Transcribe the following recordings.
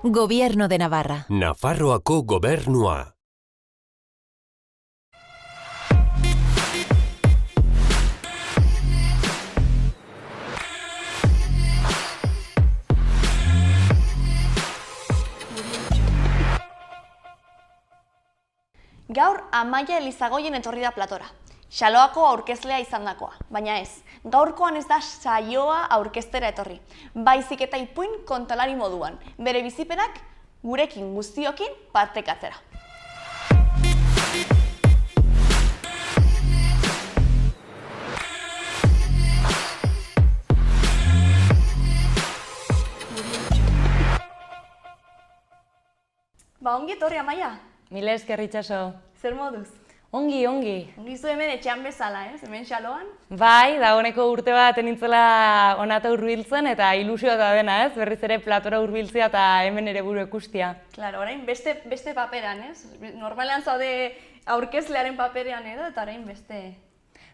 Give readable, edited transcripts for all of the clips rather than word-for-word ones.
Gobierno de Navarra. Nafarroako gobernua. Gaur Amaia Elizagoien etorri da platora. Xaloako aurkezlea izandakoa, baina ez. Gaurkoan ez da saioa aurkeztera etorri. Baizik eta ipuin kontalari moduan. Bere bizipenak gurekin guztiokin partekatzera. Ongi etorri, Amaia. Mila esker itxaso. Zer moduz? Ongi. Ongi zu hemen etxean bezala, hemen xaloan? Bai, dagoeneko urte bat enintzela onata hurbiltzen eta ilusioa da dena, berriz ere platora hurbiltzea eta hemen ere buru ikustia. Claro, orain beste paperan, Normalean zaude aurkezlearen paperean edo, eta orain beste...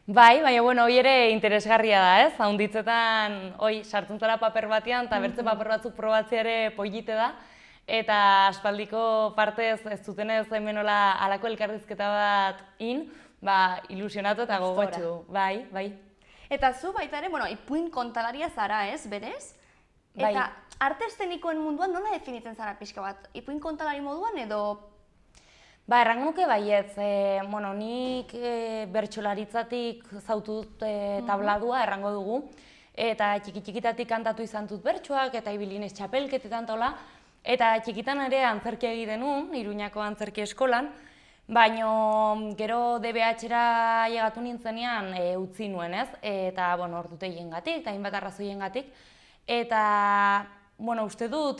Bai, baina hoi ere interesgarria da, Haunditzetan, sartzen zara paper batean eta bertze paper batzuk probatzea ere polite da. Eta aspaldiko partez ez zutenez hemen halako elkarrizketa bat ilusionatu eta gogotsu. Bai. Eta zu baita ere, ipuin kontalaria zara berez? Eta arte eszenikoen munduan nola definitzen zara pixka bat? Ipuin kontalari moduan edo? Errango nuke baietz, nik bertsolaritzatik zautu dut tabladua errango dugu. Eta txikitatik kantatu izan dut bertsoak eta ibilinez txapelketetan taula. Eta txikitan ere antzerkia egiten nuen, Iruñako antzerki eskolan, baina gero DBH-era llegatu nintzenean utzi nuen, Eta, ordutegiengatik, eta hainbat arrazoiengatik. Eta, uste dut,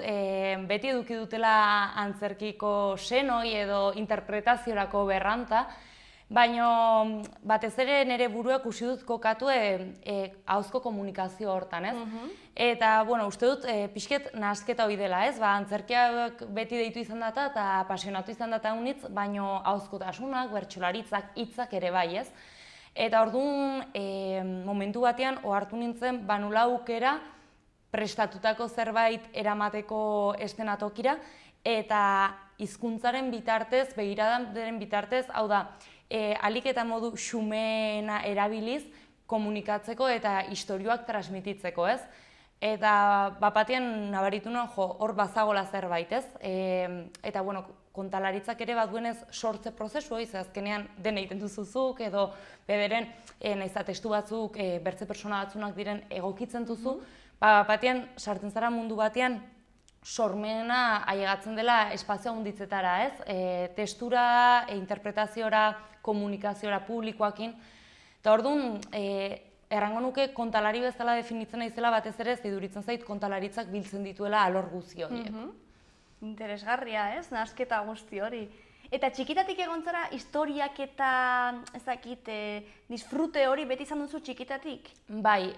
beti eduki dutela antzerkiko senoi edo interpretaziorako berranta, baina batez ere nire buruak usi dut kokatu ahozko komunikazio hortan, Eta, uste dut, pixket nahasketa hori dela, Antzerkiak beti deitu izan data eta apasionatu izan data unitz, baina ahozkotasunak, bertsolaritzak, hitzak ere bai, Eta orduan, momentu batean, ohartu nintzen, nula aukera prestatutako zerbait eramateko eszenatokira, eta hizkuntzaren bitartez, begiradaren bitartez, hau da, ahalik eta modu xumeena erabiliz komunikatzeko eta istorioak transmititzeko, Eta bapatean nabaritu nuen hor bazagola zerbait, Eta, kontalaritzak ere bat duenez sortze prozesu hori, azkenean den egiten duzuzuk, edo bederen, nahiz eta testu batzuk, bertze pertsona batzunak diren egokitzen duzu, bapatean sartzen zara mundu batean sormena ailegatzen dela espazioa handitzetara, Testura, interpretaziora, komunikaziora publikoakin. Eta orduan, errango nuke kontalari bezala definitzen naizela batez ere iduritzen zait kontalaritzak biltzen dituela alor guzti horiek. Interesgarria, nahasketa guzti hori. Eta txikitatik egon zara historiak eta disfrute hori beti izan duzu txikitatik? Bai,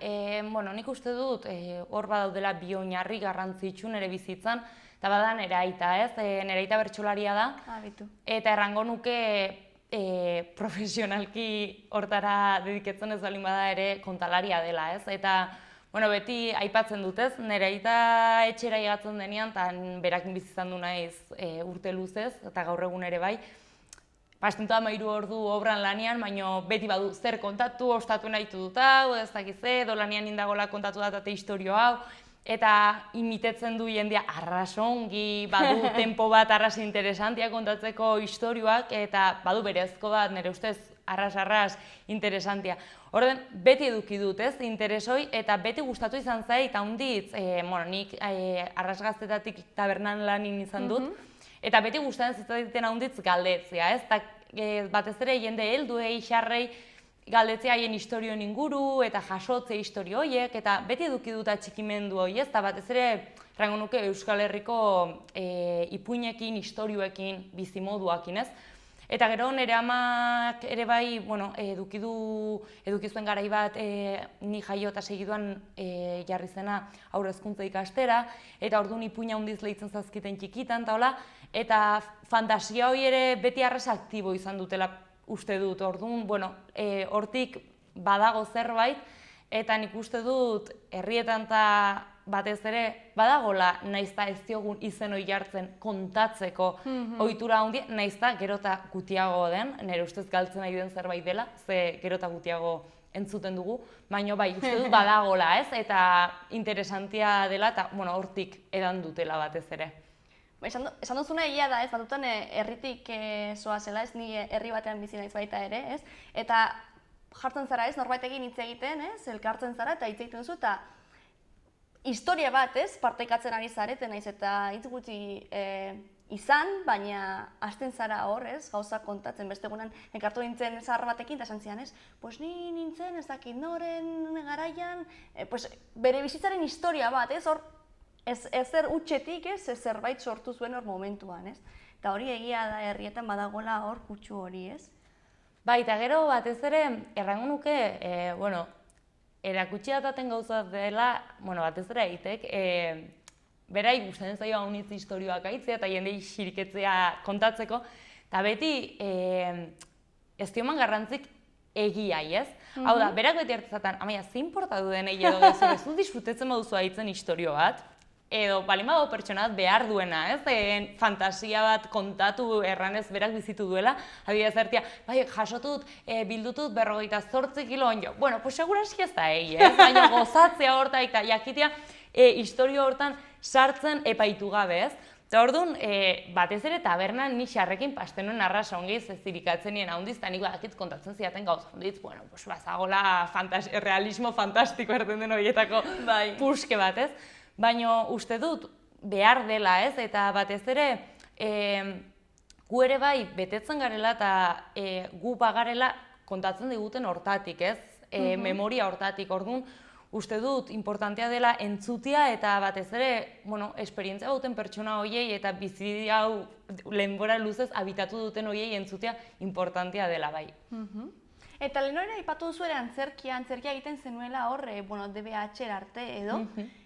nik uste dut hor badaudela bi oinarri garrantzitsu nire bizitzan, eta bada nire aita, nire aita bertsolaria da, eta errango nuke profesionalki hortara dediketzen ez balin bada ere kontalaria dela, Eta beti aipatzen dut, nire aita etxera igatzen denean, eta berakin bizizan du naiz urte luzez, eta gaur egun ere bai. Pastentoa 13 ordu obran lanian, baina beti badu zer kontatu, ostatu nahi dut hau, ez dakize, edo lanian indagola kontatu datate historio hau, eta imitetzen du jendea arrasongi, badu tempo bat arras interesantia kontatzeko istorioak, eta badu berezko bat, nire ustez, arras interesantia. Orden, beti eduki dut, interesoi, eta beti gustatu izan zait, eta hunditz, nik arras gaztetatik tabernan lanin izan dut, eta beti gustatzen zitzaiten handitz galdetzea, batez ere jende helduei, xarrei, galdetzea haien historioen inguru eta jasotze historio horiek, eta beti eduki dut atxikimendu hori, eta batez ere rango nuke Euskal Herriko ipuinekin, istorioekin, bizimoduakin, Eta gero nire amak ere bai, eduki zuen garai bat ni jaio eta segiduan jarri zena haurrezkuntza ikastera, eta orduan ipuina handiz lehitzen zazkiten txikitan, eta fantasia hori ere beti arras aktibo izan dutela uste dut, orduan, hortik badago zerbait, eta nik uste dut herrietan eta batez ere badagola naizta ez diogun izen hori jartzen kontatzeko ohitura handia, naizta gero eta gutiago den, nire ustez galtzen nahi den zerbait dela, ze gero eta gutiago entzuten dugu, baina bai, uste dut badagola, ez? Eta interesantia dela eta hortik edan dutela batez ere. Esan duzuna egia da, ez? Batutan herritik zoazela, ez? Ni herri batean bizi naiz baita ere, ez? Eta jartzen zara, ez? Norbaitekin hitz egiten, ez? Elkartzen zara eta hitz egiten duzu eta historia bat, ez? Partekatzen ari zareten naiz eta hitz gutxi izan, baina hasten zara hor, ez? Gauzak kontatzen, beste egunean ekartu nintzen zahar batekin eta esan zidan, ez? Pues ni nintzen, ez dakit noren garaian, pues bere bizitzaren historia bat, ez? Hor, ezer utxetik, ez? Zerbait sortu zuen hor momentuan, ez? Eta hori egia da herrietan badagoela hor kutsu hori, ez? Bai, eta gero batez ere, errango nuke, erakutsi dataten gauza dela, batez ere egitek, berai gustatzen zaio haunitz historioak aitzea eta jendei xiriketzea kontatzeko, eta beti ez dioman garrantzik egiai, ez? Hau da, berak beti hartzaten, amaia, ze inporta du denei edo gezu, ez dut disfrutetzen baduzu aitzen historio bat, edo balin badago pertsona bat behar duena, ez? Fantasia bat kontatu erranez berak bizitu duela, adibidez ertia, bai, jasotut, bildutut 58 kilo onjo. Bueno, pues seguraski ez da ez? Baina gozatzea horta eta jakitea historio hortan sartzen epaitu gabe, ez? Eta orduan, batez ere tabernan ni xarrekin pasten nuen arrasa ongi ez zirikatzen nien ahondiz, eta nik badakit kontatzen zidaten gauza onditz, bueno, pues bazagola realismo fantastiko erten den horietako puske bat, ez? Baina uste dut behar dela, ez? Eta batez ere gu ere bai betetzen garela eta gu bagarela kontatzen diguten hortatik, ez? Memoria hortatik, orduan uste dut importantea dela entzutia eta batez ere, esperientzia duten pertsona horiei eta bizi hau denbora luzez habitatu duten horiei entzutia importantea dela bai. Eta lehen hori aipatu duzu ere antzerkia egiten zenuela hor, DBH arte edo.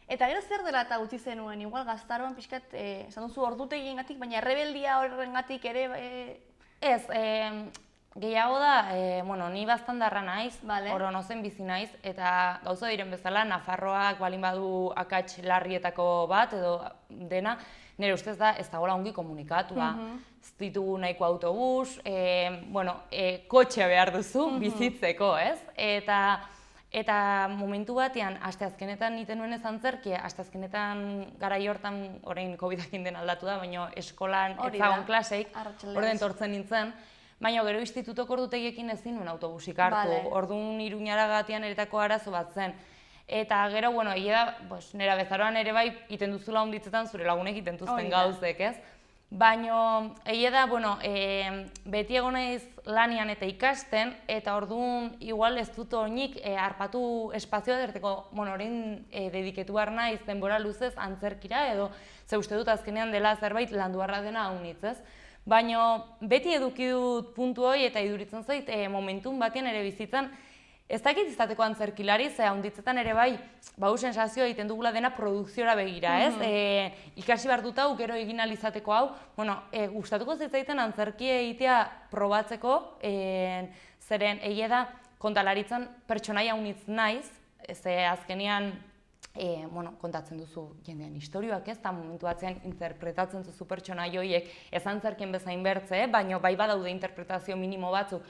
Eta gero zer dela eta utzi zenuen, igual gaztaroan pixkat, esan duzu ordutegiengatik, baina errebeldia horrengatik ere... Ez, gehiago da, ni baztandarra naiz, Oronozen bizi naiz, eta gauza diren bezala, Nafarroak balin badu akats larrietako bat edo dena, nire ustez da ez dagoela ongi komunikatua. Ez ditugu nahiko autobus, kotxe behar duzu bizitzeko, ez? Eta momentu batean, asteazkenetan niten nuen ez antzerki, asteazkenetan garai hortan, orain COVID-akin den aldatu da, baina eskolan etzagon klaseik, orden tortzen nintzen, baina gero institutoko ordutegiekin ezin nuen autobusik hartu, orduan Iruñaragatean eretako arazo bat zen. Eta gero, egia da, nera bezaroan ere bai, iten duzula onditzetan zure lagunek iten duzten gauzek, ez? Baina, egia da, beti egon naiz lanian eta ikasten, eta orduan igual ez dut oinik harpatu espazioa derteko, orain dediketu behar naiz denbora luzez antzerkira, edo ze uste dut azkenean dela zerbait landuarra dena haunitz, ez? Baina beti eduki dut puntu hori eta iduritzen zait momentun batean ere bizitzan ez dakit izateko antzerkilari, ze handitzetan ere bai, sensazioa egiten dugula dena produkziora begira, ez? Ikasi behar dut hau, gero egin alizateko hau, gustatuko zitzaiten antzerki egitea probatzeko, zeren egia da kontalaritzan pertsonaia haunitz naiz, ze azkenean kontatzen duzu jendean historioak, ez? Eta momentu batzean interpretatzen duzu pertsonai horiek ez antzerkien bezain bertze, baina bai badaude interpretazio minimo batzuk.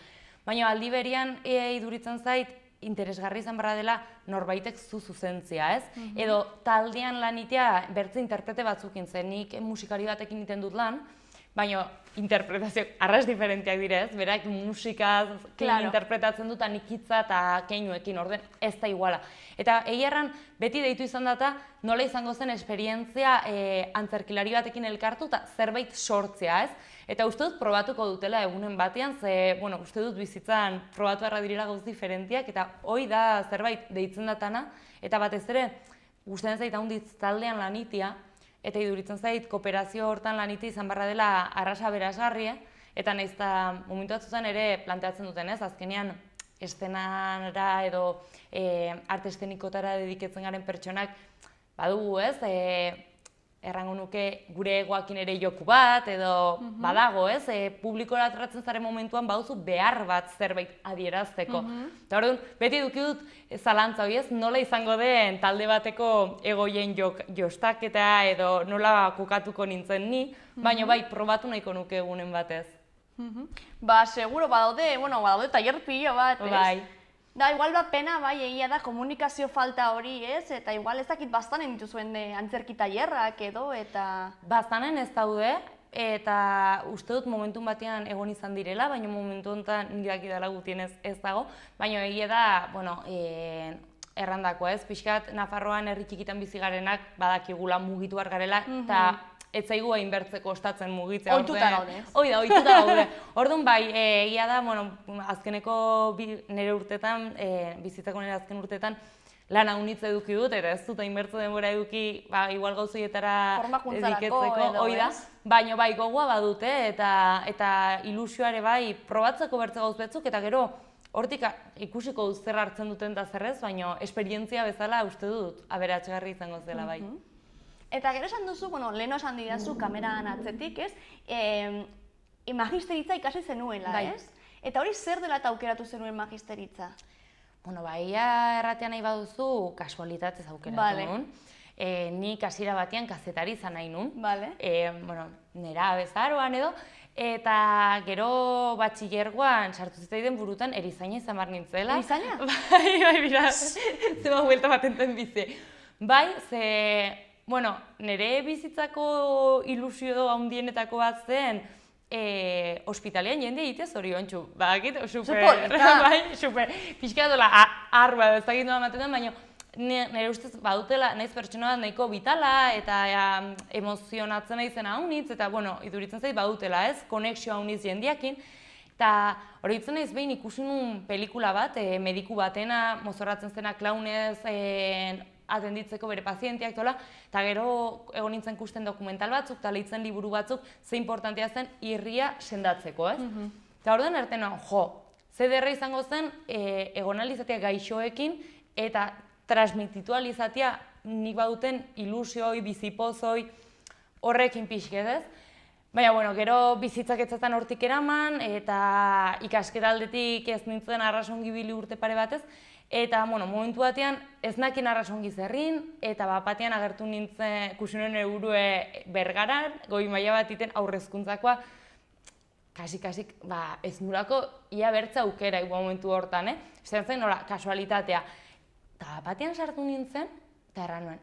Baina aldi berian iduritzen zait interesgarri izan barra dela norbaitek zuzentzia, ez? Edo taldean lanitea bertze interprete batzukin zen, nik musikari batekin egiten dut lan, baina interpretazioak arras diferenteak direz, berak musikaz interpretatzen dut nik hitza eta keinuekin, orden ez da iguala. Eta egiarran beti deitu izan data nola izango zen esperientzia antzerkilari batekin elkartu eta zerbait sortzea, ez? Eta uste dut probatuko dutela egunen batean, ze, uste dut bizitzan probatu erra direla gauz diferentiak, eta hoi da zerbait deitzen datana, eta batez ere, gustatzen zait handitz taldean lanitia, eta iduritzen zait kooperazio hortan lanitia izan barra dela arrasa berazgarri, eta nahiz eta momentu batzutan ere planteatzen duten, ez? Azkenean, eszenara edo arte estenikotara dediketzen garen pertsonak, badugu, ez? errango nuke gure egoakin ere joku bat, edo badago, ez? Publikora atratzen zaren momentuan baduzu behar bat zerbait adierazteko. Eta orduan, beti eduki dut zalantza hori, ez? Nola izango den talde bateko egoien jostaketa edo nola kokatuko nintzen ni, baina bai, probatu nahiko nuke egunen batez. Ba, seguro, badaude tailer pilo bat, ez? Bai. Da, igual pena, bai, egia da komunikazio falta hori, ez? Eta igual ez dakit bastanen dituzuen antzerki tailerrak edo, eta... Bastanen ez daude, eta uste dut momentu batean egon izan direla, baina momentu honetan nirak idala gutienez ez dago. Baina egia da, errandako ez, pixkat Nafarroan herri txikitan bizi garenak badakigula mugitu garela, eta ez zaigu hainbertzeko ostatzen mugitzea. Ohituta gaude. Hoi da, ohituta gaude. Orduan bai, egia da, azkeneko nire urtetan, bizitzako nire azken urtetan, lan haunitz eduki dut, eta ez dut hainbertze denbora eduki, igual gauzoietara formakuntzarako edo, ez? Baina bai, gogoa badute, eta ilusioare bai, probatzeko bertze gauz batzuk, eta gero, hortik ikusiko dut zer hartzen duten da zerrez, baina esperientzia bezala uste dut aberatxgarri izango zela bai. Eta gero esan duzu, leheno esan didazu kameran atzetik, ez? Magisteritza ikasi zenuela, ez? Eta hori zer dela eta aukeratu zenuen magisteritza? Ia erratea nahi baduzu, kasualitatez aukeratu nuen. Nik hasiera batean kazetari izan nahi nuen. Nera bezaroan edo. Eta gero batxillergoan sartu zitzaiden burutan erizaina izan behar nintzela. Erizaina? Bai, bira, zema huelta bat enten bizi. Bai, nire bizitzako ilusio handienetako bat zen ospitalean jende egite zoriontsu. Badakit, super, pixka dola arba ez dakit nola ematen den, baina nire ustez badutela, naiz pertsona bat nahiko bitala eta emozionatzen nahi zen haunitz, eta iduritzen zait badutela ez, konexio haunitz jendeakin. Eta hori ditzen naiz behin ikusi nuen pelikula bat, mediku batena, mozorratzen zena klaunez atenditzeko bere pazienteak tola, eta gero egon nintzen ikusten dokumental batzuk, eta lehitzen liburu batzuk, ze importantea zen irria sendatzeko, ez? Eta orduan erten ze derra izango zen egon alizatea gaixoekin, eta transmititu alizatea nik baduten ilusioi, bizipozoi, horrekin pixket, ez? Baina, gero bizitzak etzaten hortik eraman, eta ikasketa aldetik ez nintzen arrasongi bili urte pare batez, eta, momentu batean ez nakin arrasongi zerrin, eta batean agertu nintzen kusinen eurue bergaran, goi maila bat iten aurrezkuntzakoa, kasik, ez nulako ia bertza aukera momentu hortan, zer zen, kasualitatea. Eta batean sartu nintzen, eta erran nuen,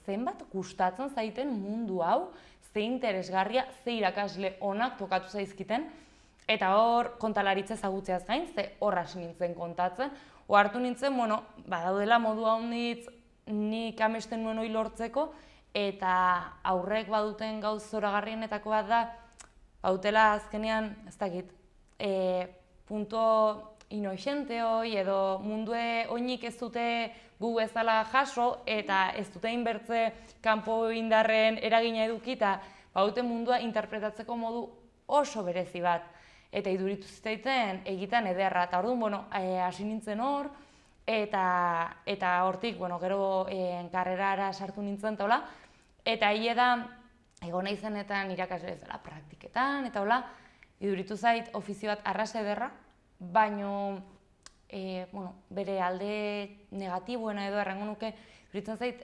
zenbat gustatzen zaiten mundu hau, ze interesgarria, ze irakasle onak tokatu zaizkiten, eta hor kontalaritza ezagutzeaz gain, ze hor hasi nintzen kontatzen, hartu nintzen, badaudela modu handitz nik amesten nuen hori lortzeko, eta aurrek baduten gauz zoragarrienetako bat da, badutela azkenean, ez dakit, punto inoxente hoi, edo mundue oinik ez dute gu bezala jaso, eta ez dute inbertze kanpo indarren eragina eduki, eta baduten mundua interpretatzeko modu oso berezi bat. Eta iduritu zitzaiten egiten ederra. Eta orduan, hasi nintzen hor, eta hortik, gero karrerara sartu nintzen, eta hile da, egon nahi zenetan irakasle bezala praktiketan, eta iduritu zait ofizio bat arras ederra, baino bere alde negatiboena edo errango nuke, iduritzen zait,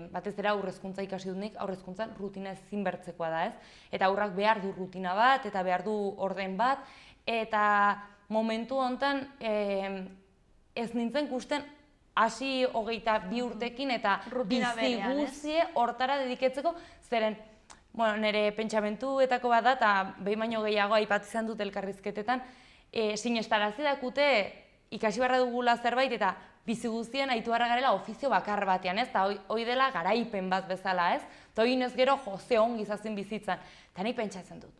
batez dira aurrezkuntza ikasi dut nik, aurrezkuntzan rutina ezin bertzekoa da, ez? Eta aurrak behar du rutina bat, eta behar du orden bat, eta momentu honetan ez nintzen kusten hasi 22 urtekin eta bizi guzie hortara dediketzeko, zeren nire pentsamentuetako bat da, eta behin baino gehiago aipatu izan dut elkarrizketetan, sinestarazi dakute ikasi barra dugula zerbait eta bizi guztien aitu barra garela ofizio bakar batean, ez? Eta hoi dela garaipen bat bezala, ez? Eta hoi inez gero ze ongi izazien bizitzan. Eta nahi pentsatzen dut,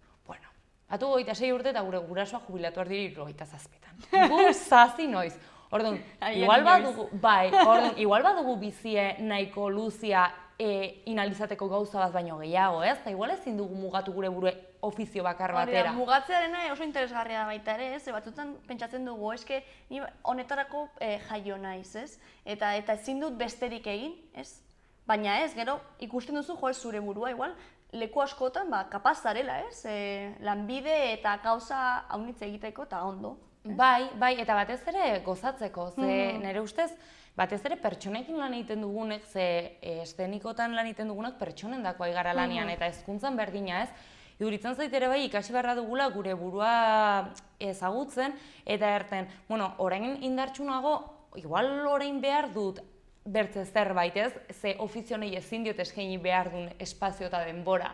batu 26 urte eta gure gurasoa jubilatu ardiri 27. Gu zazi noiz. Orduan, igual badugu bizie nahiko luzia inalizateko gauza bat baino gehiago, ez? Eta igual ezin dugu mugatu gure buru ofizio bakar batera. Mugatzearena oso interesgarria baita ere, ez? Batzutan pentsatzen dugu, eske ni honetarako jaio naiz, ez? Eta ezin dut besterik egin, ez? Baina ez, gero ikusten duzu jo zure burua igual, leku askotan kapaz zarela, ez? Lanbide eta gauza haunitze egiteko eta ondo. Bai, eta batez ere gozatzeko, ze nire ustez, batez ere pertsonekin lan egiten dugunek, ze eszenikotan lan egiten dugunak pertsonen dakoa igara lanian, eta hezkuntzan berdina ez. Iduritzen zait ere bai ikasi beharra dugula gure burua ezagutzen, eta erten, orain indartsunago, igual orain behar dut bertze zerbait ez, ze ofizionei ezin diot eskaini behar duen espazio eta denbora.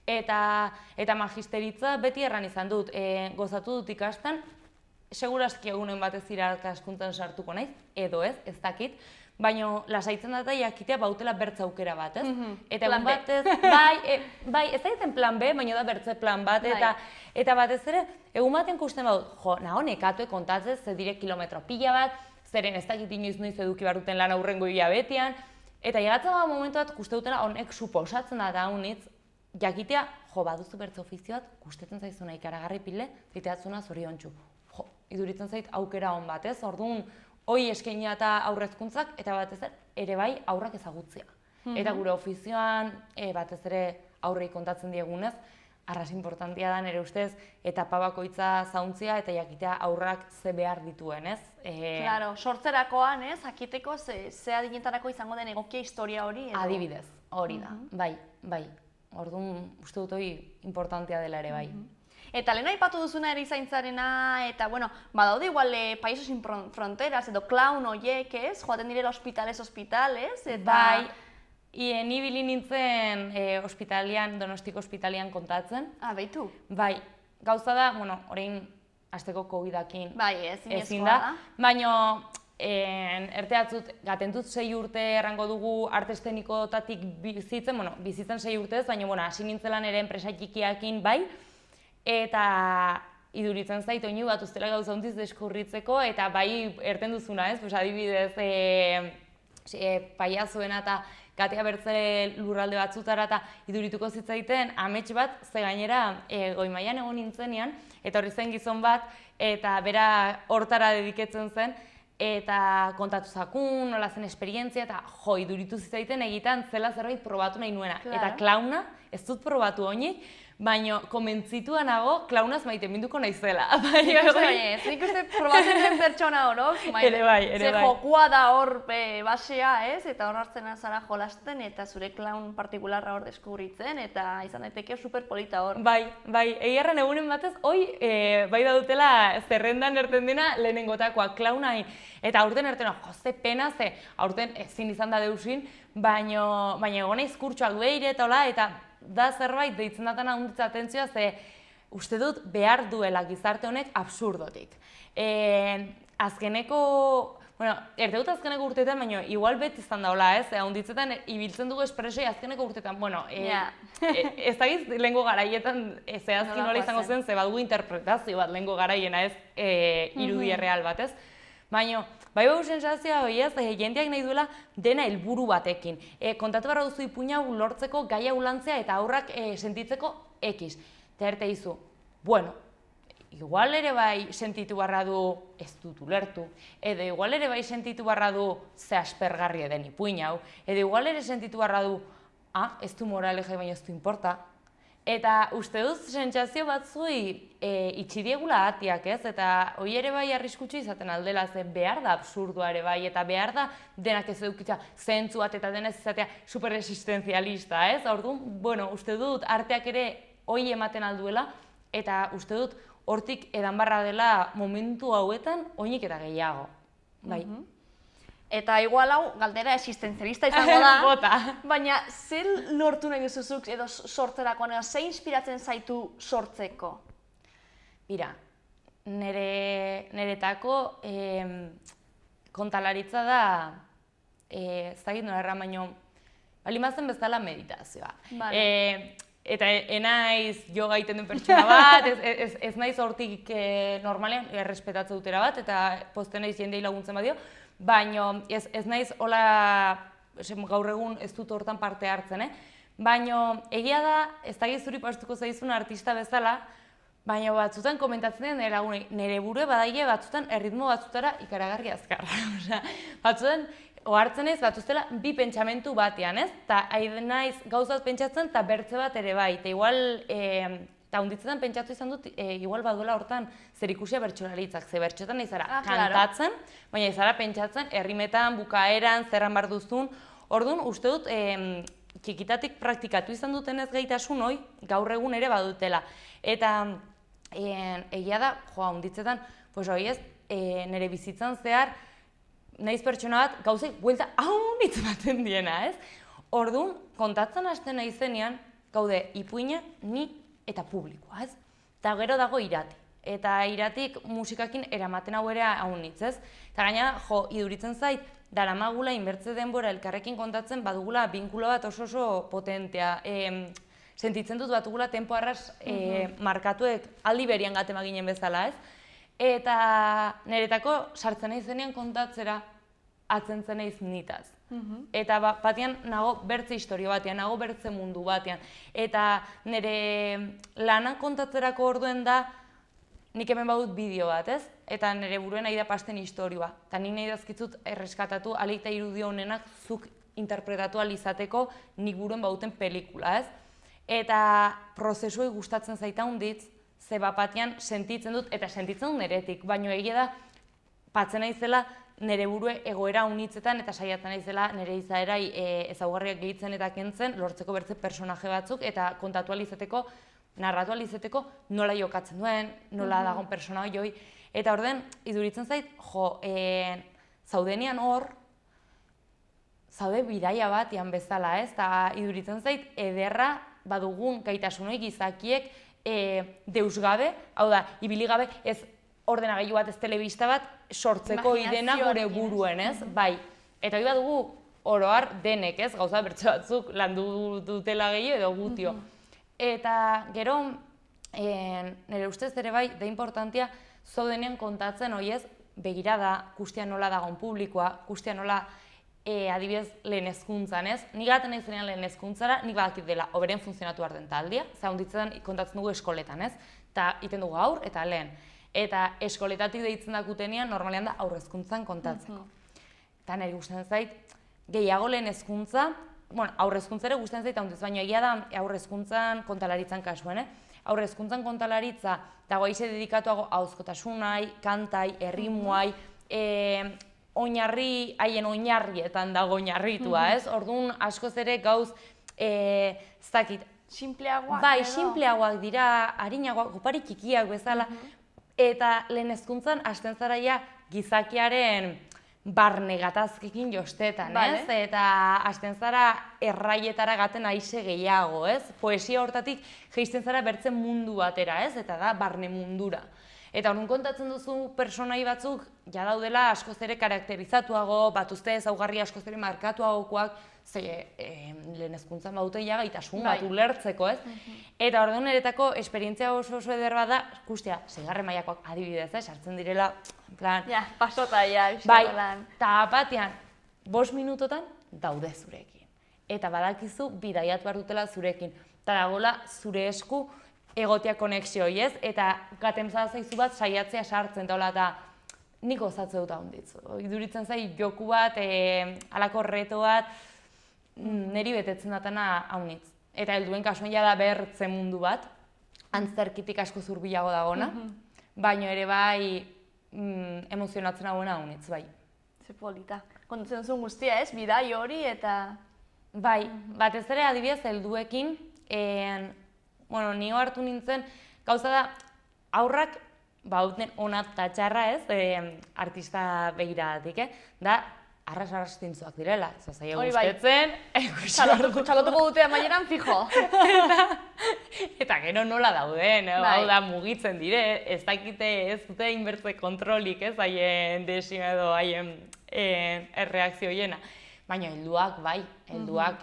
Eta magisteritza beti erran izan dut, gozatu dut ikasten, seguraski egunen batez irakaskuntzan sartuko naiz, edo ez dakit, baina lasaitzen dut jakitea bautela bertze aukera bat, ez? Eta egun batez, bai, ez da egiten plan B, baina da bertze plan bat, eta batez ere, egun baten kusten badut, naho nekatue kontatzez, ze dire kilometro pila bat, zeren ez dakit inoiz noiz eduki behar duten lan aurrengo hilabetean, eta llegatzen da momentu bat kuste dutela honek suposatzen da daunitz, jakitea, baduzu bertze ofizioat, kustetzen zaizuna ikaragarri pile, ziteatzuna zoriontsu. Iduritzen zait aukera hon bat, ez? Orduan, hoi eskainia eta aurrezkuntzak, eta batez ere bai aurrak ezagutzea. Eta gure ofizioan, batez ere aurrei kontatzen diegunez, arras importantia da nire ustez, etapa bakoitza zauntzia eta jakitea aurrak ze behar dituen, ez? Claro, sortzerakoan, ez? Jakiteko ze adinetarako izango den egokia historia hori edo? Adibidez, hori da, bai. Orduan, uste dut hori importantia dela ere bai. Eta lehen aipatu duzuna erizaintzarena, eta badaude igual Países sin Fronteras edo clown horiek, ez? Joaten direla ospitales, eta... Bai, ni ibili nintzen Donostiko ospitalian kontatzen. Beitu? Bai, gauza da, orain hasteko COVID-akin ezin da. Baina, erteatzut, gatentut 6 urte errango dugu arte eszenikotatik bizitzen, bizitzen 6 urtez, baina hasi nintzelan ere enpresa txikiakin bai, eta iduritzen zait oinu bat ustela gauza hondiz deskurritzeko, eta bai erten duzuna, ez? Adibidez, paiazoena eta gatea bertze lurralde batzutara eta idurituko zitzaiten amets bat, ze gainera Goi-Mailan egon nintzenean, eta horri zen gizon bat, eta bera hortara dediketzen zen, eta kontatu zakun, nola zen esperientzia, eta iduritu zitzaiten egiten zela zerbait probatu nahi nuena. Eta klauna, ez dut probatu honik, baina komentzitua nago klaunaz maite minduko naizela. Nik uste probatzen den pertsona horok, ere bai. Ze jokua da hor basea, ez? Eta hor hartzen zara jolasten, eta zure klaun partikularra hor deskubritzen, eta izan daiteke superpolita hor. Bai, egiarren egunen batez, bai da dutela zerrendan erten dena lehenengotakoa klaunai. Eta aurten erten, ze pena, ze aurten ezin izan da deusin, baina egona izkurtxoak behire eta hola, eta da zerbait deitzen datan ahonditza atentzioa, ze uste dut behar duela gizarte honek absurdotik. Azkeneko, erte dut azkeneko urteetan, baina igual beti izan da hola, ez? Ahonditzetan ibiltzen dugu espresoi azkeneko urteetan, ez da giz lehenko garaietan zehazkin nola izango zen, ze bat dugu interpretazio bat lehenko garaiena, ez? Irudi erreal bat, ez? Baina, bai sensazioa hori ez, jendeak nahi duela dena helburu batekin. Kontatu barra duzu ipuina lortzeko gaia ulantzea eta aurrak sentitzeko X. Eta erte izu, igual ere bai sentitu barra du ez dut ulertu, edo igual ere bai sentitu barra du ze aspergarri den ipuina hau, edo igual ere sentitu barra du, ez du moraleja baina ez du importa. Eta uste duz sentsazio batzui itxidiegula atiak, ez? Eta hori ere bai arriskutsu izaten aldela, ze behar da absurdua ere bai, eta behar da denak ez edukitza zentzu bat eta denez izatea superresistenzialista, ez? Orduan, uste dut arteak ere hori ematen alduela, eta uste dut hortik edan barra dela momentu hauetan oinik eta gehiago. Bai. Eta igual hau galdera existenzialista izango da, Bota. Baina zer lortu nahi duzuzuk edo sortzerakoan, ze inspiratzen zaitu sortzeko? Bira, niretako kontalaritza da, ez dakit nola erran, baino, balimazen bezala meditazioa. Eta enaiz yoga egiten duen pertsona bat, ez naiz hortik normalean errespetatzen dutera bat, eta posten naiz jendei laguntzen badio, baina ez naiz hola gaur egun ez dut hortan parte hartzen, baina egia da, ez da zuri pastuko zaizun artista bezala, baina batzutan komentatzen den nire burue badaile batzutan erritmo batzutara ikaragarri azkarra. Batzutan ohartzen ez, batuztela bi pentsamentu batean, ez? Eta naiz gauzat pentsatzen eta bertze bat ere bai. Eta igual, eta hunditzetan pentsatu izan dut, igual baduela hortan zerikusia bertsolaritzak. Ze bertxotan nahi zara kantatzen, baina nahi zara pentsatzen, errimetan, bukaeran, zerran bar duzun. Orduan, uste dut, txikitatik praktikatu izan duten ez gaitasun hoi, gaur egun ere badutela. Eta egia da, hunditzetan, pues hoi ez, nire bizitzan zehar, naiz pertsona bat gauzek buelta haunitz baten diena, ez? Orduan, kontatzen hasten naizenean, gaude ipuina, ni eta publikoa, ez? Eta gero dago irati. Eta iratik musikakin eramaten hau ere haunitz, ez? Eta gaina, iduritzen zait, daramagula inbertze denbora elkarrekin kontatzen badugula binkulo bat oso potentea. Sentitzen dut batugula tempo arras markatuek aldi berian gaten baginen bezala, ez? Eta niretako sartzen naizenean kontatzera atzentzen naiz nitaz. Eta batean nago bertze historio batean, nago bertze mundu batean. Eta nire lanak kontatzerako orduen da, nik hemen badut bideo bat, ez? Eta nire buruen nahi da pasten historioa. Eta nik nahi dazkitzut erreskatatu aleita irudio honenak zuk interpretatu alizateko nik buruen baduten pelikula, ez? Eta prozesuei gustatzen zaita hunditz, ze batean sentitzen dut, eta sentitzen dut niretik, baina egia da, patzen naizela nire burue egoera unitzetan eta saiatzen naizela nire izaerai ezaugarriak gehitzen eta kentzen, lortzeko bertze personaje batzuk, eta kontatu alizateko, narratu alizateko nola jokatzen duen, nola dagoen persona joi. Eta orden, iduritzen zait, zaudenean hor, zaude bidaia batean bezala, ez? Eta iduritzen zait, ederra badugun gaitasunoi gizakiek deusgabe, hau da, ibili gabe, ez ordenagailu bat, ez telebista bat, sortzeko idena gure buruen, ez? Bai, eta hori badugu oroar denek, ez? Gauza bertze batzuk landu dutela gehiago edo gutio. Eta gero, nire ustez ere bai, da importantia, zaudenean kontatzen hori ez, begirada, guztia nola dagoen publikoa, guztia nola adibidez lehen hezkuntzan, ez? Ni gaten naizenean lehen hezkuntzara, nik badakit dela hoberen funtzionatu behar den taldia, ze hunditzetan kontatzen dugu eskoletan, ez? Eta iten dugu aur eta lehen. Eta eskoletatik deitzen dakutenean, normalean da aurre hezkuntzan kontatzeko. Eta niri gustatzen zait, gehiago lehen hezkuntza, bueno, aurre hezkuntza ere gustatzen zait hunditz, baina egia da aurre hezkuntzan kontalaritzan kasuen, Aurre hezkuntzan kontalaritza dago aize dedikatuago ahozkotasunai, kantai, errimuai, oinarri, haien oinarrietan dago oinarritua, ez? Orduan, askoz ere gauz, ez dakit, Simpleagoak bai, edo? simpleagoak dira, harinagoak, opari txikiak bezala, eta lehen hezkuntzan hasten zaraia gizakiaren barne gatazkekin jostetan, ez? Eta hasten zara erraietara gaten aize gehiago, ez? Poesia hortatik jeisten zara bertzen mundu batera, ez? Eta da barne mundura. Eta orduan kontatzen duzu pertsonai batzuk, ja daudela askoz ere karakterizatuago, batuzte ezaugarri askoz ere markatuagokoak, ze lehen hezkuntzan badute ja gaitasun bat ulertzeko, ez? Eta orduan niretako esperientzia oso eder bat da, ikustea, 6. mailakoak adibidez, sartzen direla, en plan... Ja, pasota ja, bai, eta batean, 5 minutotan daude zurekin. Eta badakizu bidaiatu behar dutela zurekin. Eta dagoela zure esku egotea konexioi, ez? Eta gaten zaizu bat saiatzea sartzen daula eta nik gozatze dut ahonditzu. Iduritzen zai joku bat, halako reto bat, niri betetzen datana haunitz. Eta helduen kasuen ja da bertze mundu bat, antzerkitik asko zurbilago dagona, baina ere bai emozionatzen hauena haunitz, bai. Ze polita. Kontatzen zuen guztia, ez? Bidai hori eta... Bai, batez ere adibidez helduekin, bueno, nio hartu nintzen, gauza da, aurrak, bauten ona eta txarra ez, artista begiradatik, da, arras tintzuak direla, ez zaila gustetzen, Txalotuko dute amaieran fijo. Eta gero nola dauden, hau da mugitzen dire, ez dakite ez dute inbertze kontrolik, ez, haien desio edo haien erreakzioiena. Baina helduak, bai, helduak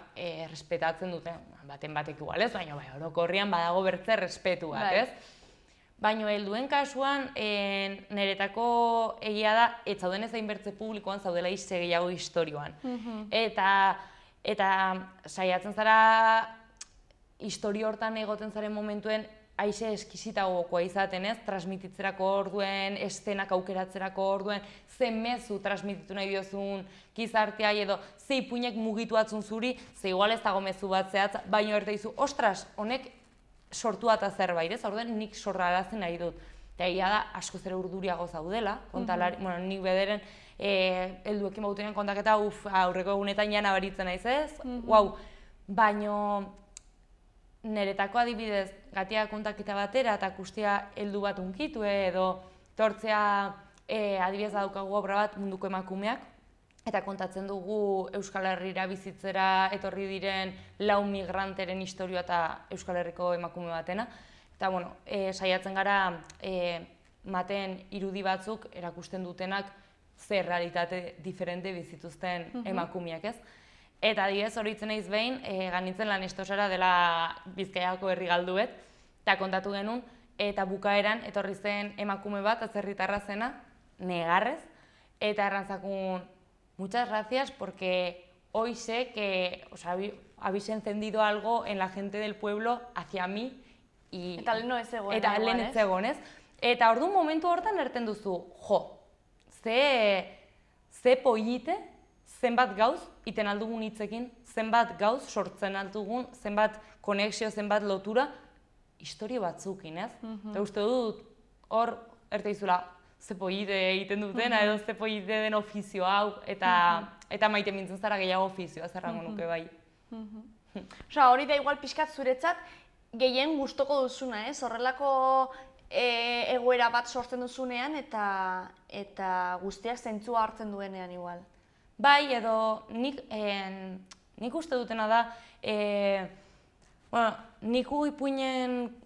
respetatzen duten, baten batek igual ez, baina bai, orokorrian badago bertze respetu bat, ez? Baina helduen kasuan, niretako egia da, ez zauden ez hainbertze publikoan zaudela izte gehiago historioan. Eta saiatzen zara, historio hortan egoten zaren momentuen, aixe eskisitagokoa izaten, ez? Transmititzerako orduen, estenak aukeratzerako orduen, ze mezu transmititu nahi diozun gizartea edo ze ipuinek mugitu atzun zuri, ze igual ez dago mezu bat zehatz, baino erte dizu, ostras, honek sortu eta zerbait, ez? Orduen nik sorrarazten nahi dut. Eta egia da, asko zer urduriago zaudela, kontalari, nik bederen helduekin bautenean kontaketa, aurreko egunetan ja nabaritzen naiz, ez? Wow, baino niretako adibidez, gatia kontaketa batera eta kustia heldu bat unkitu edo tortzea adibidez daukagu obra bat munduko emakumeak eta kontatzen dugu Euskal Herrira bizitzera etorri diren 4 migranteren historia eta Euskal Herriko emakume batena. Eta bueno, saiatzen gara maten irudi batzuk erakusten dutenak zer realitate diferente bizituzten emakumeak, ez? Eta adibidez horitzen naiz behin, ganitzen lan estosara dela Bizkaiako herri galduet, eta kontatu genuen, eta bukaeran etorri zen emakume bat, atzerritarra zena, negarrez, eta errantzakun, muchas gracias porque hoy sé que habéis encendido algo en la gente del pueblo hacia mí. Eta lehen ez zegoen. Eta lehen ez zegoen, ez? Eta orduan momentu hortan erten duzu, ze polite, zenbat gauz iten aldugun hitzekin, zenbat gauz sortzen aldugun, zenbat konexio, zenbat lotura, historio batzukin, ez? Eta uste dut, hor, erteizula, ze polite egiten dutena, edo ze polite den ofizio hau, eta maite mintzen zara gehiago ofizioa, zerrango nuke bai. Hori da igual pixkat zuretzat, gehien gustoko duzuna, ez? Horrelako egoera bat sortzen duzunean eta guztiak zentzua hartzen duenean igual. Bai, edo nik uste dutena da, nik ipuinen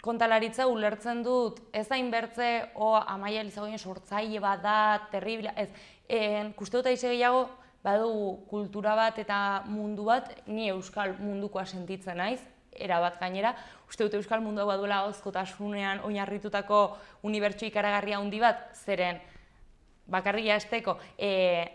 kontalaritza ulertzen dut, ez hainbertze, Amaia Elizagoien sortzaile bat da, terribila, ez. Uste dut aize gehiago, badugu kultura bat eta mundu bat, ni euskal mundukoa sentitzen naiz, erabat gainera. Uste dut euskal mundua baduela ahozkotasunean oinarritutako unibertso ikaragarria handi bat, zeren bakarrik jazteko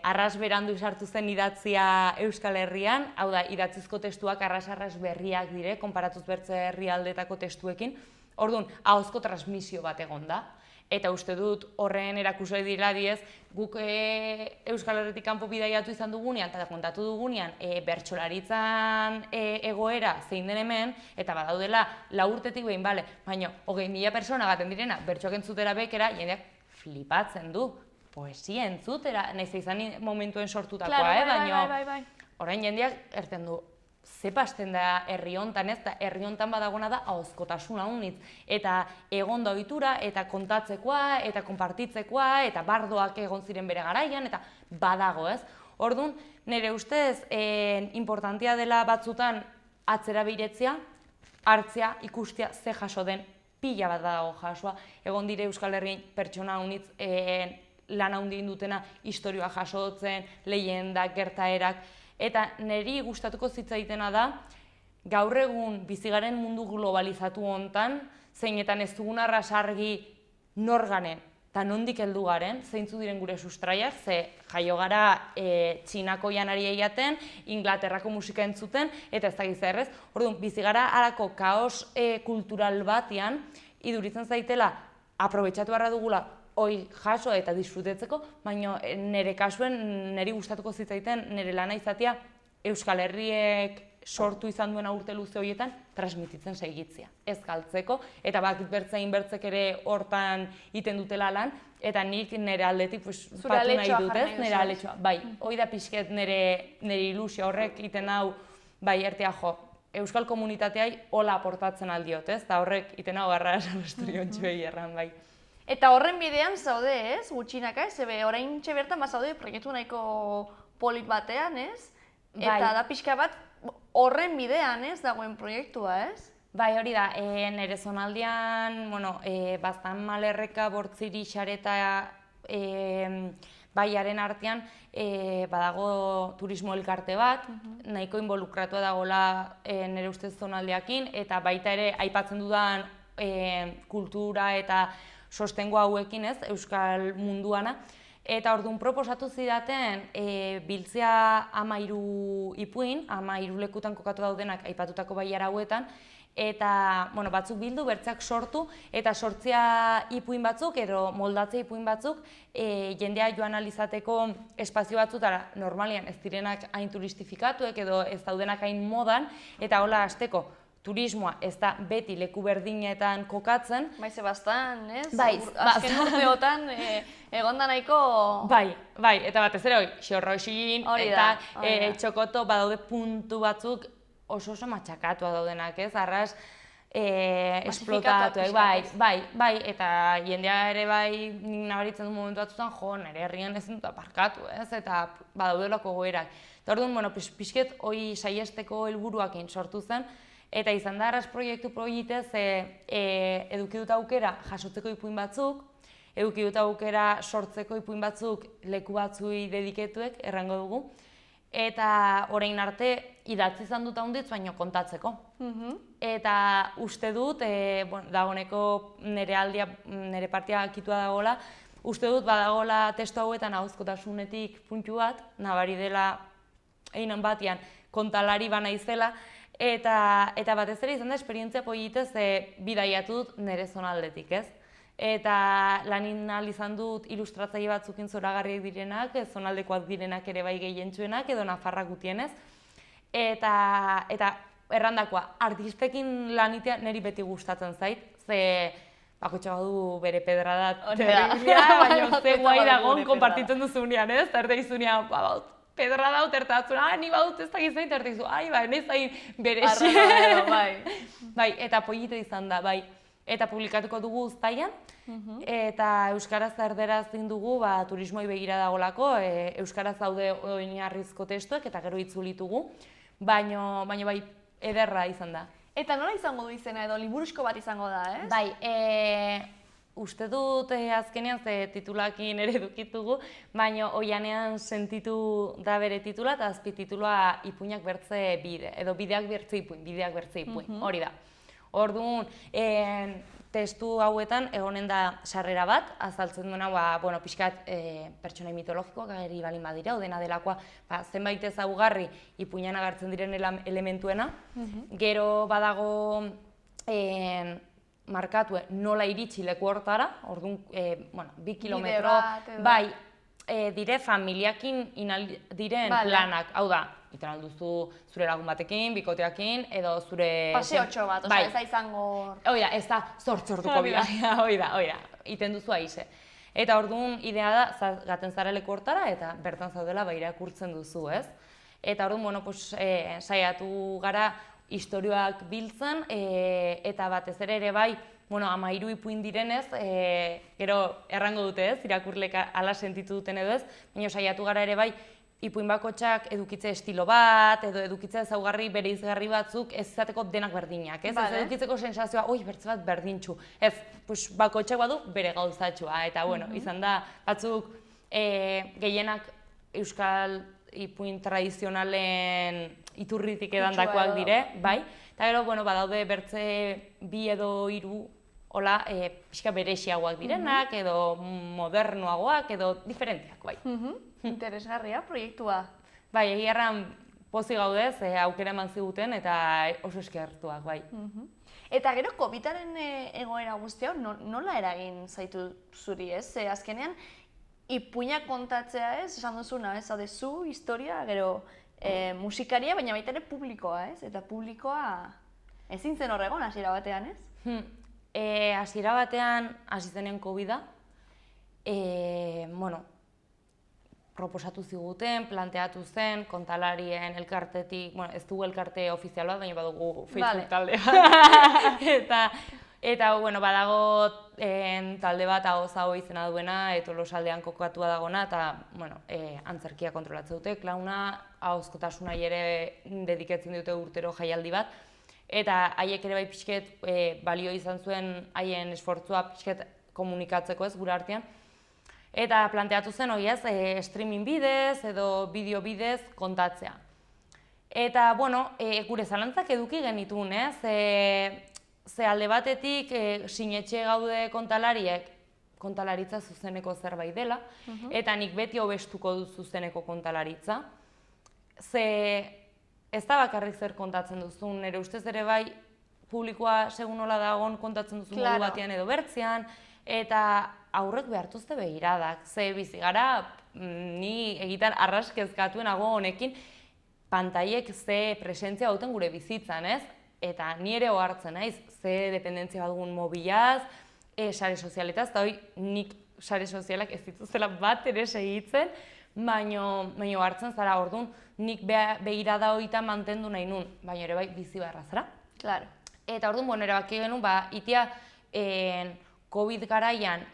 arras berandu sartu zen idatzia Euskal Herrian, hau da, idatzizko testuak arras berriak dire, konparatuz bertze herrialdetako testuekin. Orduan, ahozko transmisio bat egon da. Eta uste dut horren erakusle dira diez, guk Euskal Herritik kanpo bidaiatu izan dugunean, eta kontatu dugunean, bertsolaritzan egoera zein den hemen, eta badaudela 4 urtetik behin, baina 20.000 persona gaten direna, bertsoak entzutera bekera, jendeak flipatzen du, poesia entzutera, nahiz izan momentuen sortutakoa, baina orain jendeak erten du, ze pasten da herri hontan, ez da, herri hontan badagona da ahozkotasuna honitz, eta egon da ohitura, eta kontatzekoa, eta konpartitzekoa, eta bardoak egon ziren bere garaian, eta badago, ez? Orduan, nire ustez, importantia dela batzutan atzera behiretzea, hartzea, ikustea, ze jaso den, pila bat dago jasoa, egon dire Euskal Herrien pertsona honitz lan handien dutena historioa jasotzen, lehendak, gertaerak, eta niri gustatuko zitzaitena da, gaur egun bizigaren mundu globalizatu hontan, zeinetan ez dugun arras argi nor garen, eta nondik heldu garen, zeintzu diren gure sustraiak, ze jaio gara Txinako janari eiaten, Inglaterrako musika entzuten, eta ez dakiz errez. Orduan, bizigara harako kaos kultural batean, iduritzen zaitela, aprobetxatu barra dugula, hoi jaso eta disfrutetzeko, baina nire kasuen, niri gustatuko zitzaiten, nire lana izatea Euskal Herriek sortu izan duena urte luze horietan transmititzen segitzea, ez galtzeko, eta bakit bertzek ere hortan iten dutela lan, eta nik nire aldetik patu nahi dut, ez? Nire aletxoa, bai, hoi da pixket nire ilusia horrek iten hau, bai, ertea jo, Euskal komunitateai hola aportatzen aldiot, ez? Eta horrek iten hau garra esan erran, bai. Eta horren bidean zaude, ez? Gutxinaka, ez? Orain bertan bazaude proiektu nahiko polit batean, ez? Eta da pixka bat horren bidean, ez? Dagoen proiektua, ez? Bai, hori da, nire zonaldean, Baztan Malerreka, Bortziri, Xareta, baiaren artean, badago turismo elkarte bat, nahiko involukratua dagoela nire ustez zonaldeakin, eta baita ere aipatzen dudan kultura eta sostengo hauekin, ez, Euskal munduana, Eta orduan proposatu zidaten biltzea 13 ipuin, 13 lekutan kokatu daudenak aipatutako bailara hauetan, eta batzuk bildu, bertzeak sortu, eta sortzea ipuin batzuk edo moldatzea ipuin batzuk jendea joan alizateko espazio batzutara normalian ez direnak hain turistifikatuek edo ez daudenak hain modan, eta hola hasteko turismoa ez da beti leku berdinetan kokatzen. Bai, Sebastan, ez? Bai, azken urteotan egonda nahiko... Bai, eta batez ere Xorroxin eta Txokoto badaude puntu batzuk oso matxakatua daudenak, ez? Arras esplotatu, bai, eta jendea ere bai nabaritzen du momentu batzutan, nire herrian ezin dut aparkatu, ez? Eta badaudelako goerak. Eta orduan, pixket hori saiesteko helburuakin sortu zen, eta izan da arras proiektu proietez eduki dut aukera jasotzeko ipuin batzuk, eduki dut aukera sortzeko ipuin batzuk leku batzui dediketuek, errango dugu, eta orain arte idatzi izan dut handitz, baino kontatzeko. Eta uste dut, dagoeneko nire partia akitua dagoela, uste dut badagoela testu hauetan ahozkotasunetik puntu bat, nabari dela einen batian kontalari bana izela, eta batez ere izan da esperientzia politez bidaiatu dut nire zonaldetik, ez? Eta lanin izan dut ilustratzaile batzukin zoragarriak direnak, zonaldekoak direnak ere bai gehientsuenak, edo Nafarrak gutienez. Eta errandakoa, artistekin lanitea niri beti gustatzen zait, ze bakotxa badu bere pedrada terriblia, baina ze guai dagoen konpartitzen duzunean, ez? Erte izunean, pedra daut, ertatzen, ni badut ez dakiz zain, erteizu, nahi zain beresi. Bai, eta polite izan da, bai. Eta publikatuko dugu uztailan, eta euskaraz erderaz dugu turismoi begira dagolako, euskaraz daude oinarrizko testuek eta gero itzulitugu, baina bai ederra izan da. Eta nola izango du izena edo liburusko bat izango da, ez? Bai, uste dut azkenean ze titulakin ere edukitugu, baina oianean sentitu da bere titula eta azpititulua ipuinak bertze bide, edo bideak bertze ipuin, hori da. Orduan, testu hauetan egonen da sarrera bat, azaltzen duena, pixkat pertsonai mitologikoak ageri balin badira, dena delakoa zenbait ezaugarri ipuinan agertzen diren elementuena. Gero badago markatu nola iritsi leku hortara, orduan, 2 kilometro, bai, dire familiakin diren planak, hau da, iten alduzu zure lagun batekin, bikoteakin, edo zure... Paseotxo bat, ez da izango... Oida, ez da zortzortuko bidaia, oida, iten duzu aize. Eta orduan idea da, gaten zara leku hortara, eta bertan zaudela irakurtzen duzu, ez? Eta orduan, saiatu gara istorioak biltzen, eta batez ere bai, 13 ipuin direnez, gero errango dute ez, irakurlek ala sentitu duten edo ez, baina saiatu gara ere bai, ipuin bakotxak edukitze estilo bat, edo edukitze ezaugarri bereizgarri batzuk ez izateko denak berdinak, ez? Ez edukitzeko sensazioa, bertze bat berdintxu. Ez, bakotxak badu bere gauzatxua, eta izan da, batzuk gehienak euskal ipuin tradizionalen iturritik edandakoak dire, bai. Eta gero, badaude bertze 2 edo 3, hola, pixka berexiagoak direnak, edo modernoagoak, edo diferenteak, bai. Interesgarria, proiektua. Bai, egiarran pozik gaudez, aukera eman ziguten eta oso eskertuak, bai. Eta gero, COVID-aren egoera guzti hau, nola eragin zaitu zuri, ez? Azkenean, ipuinak kontatzea, ez? Esan duzuna, ez? Zaude zu, historia, gero musikaria, baina baita ere publikoa, ez? Eta publikoa ezin zen horregon, hasiera batean, ez? Hasiera batean, hasi zenen COVID-a, proposatu ziguten, planteatu zen, kontalarien elkartetik, ez dugu elkarte ofizial bat, baina badugu Facebook taldea. Eta, badago talde bat Ahoz izena duena, Tolosaldean kokatua dagona, eta antzerkia kontrolatzen dute, klauna, ahozkotasunai ere dediketzen dute urtero jaialdi bat, eta haiek ere bai pixket balio izan zuen haien esfortzua pixket komunikatzeko ez gure artean. Eta planteatu zen hori ez, streaming bidez edo bideo bidez kontatzea. Eta, gure zalantzak eduki genituen, ez? Ze alde batetik sinetxe gaude kontalariek kontalaritza zuzeneko zerbait dela, eta nik beti hobestuko dut zuzeneko kontalaritza. Ze ez da bakarrik zer kontatzen duzun, nire ustez ere bai publikoa segun nola dagoen kontatzen duzun modu batean edo bertzean, eta aurrek behartuzte begiradak. Ze bizi gara, ni egitan arraskezkatuenago honekin, pantailek ze presentzia duten gure bizitzan, ez? Eta ni ere ohartzen naiz, ze dependentzia bat dugun mobilaz, sare sozialetaz, eta hoi nik sare sozialak ez dituzela bat ere segitzen, baino hartzen zara, orduan nik begirada horietan mantendu nahi nun, baina ere bai bizi beharra zara. Claro. Eta orduan, erabaki genuen, itia COVID garaian,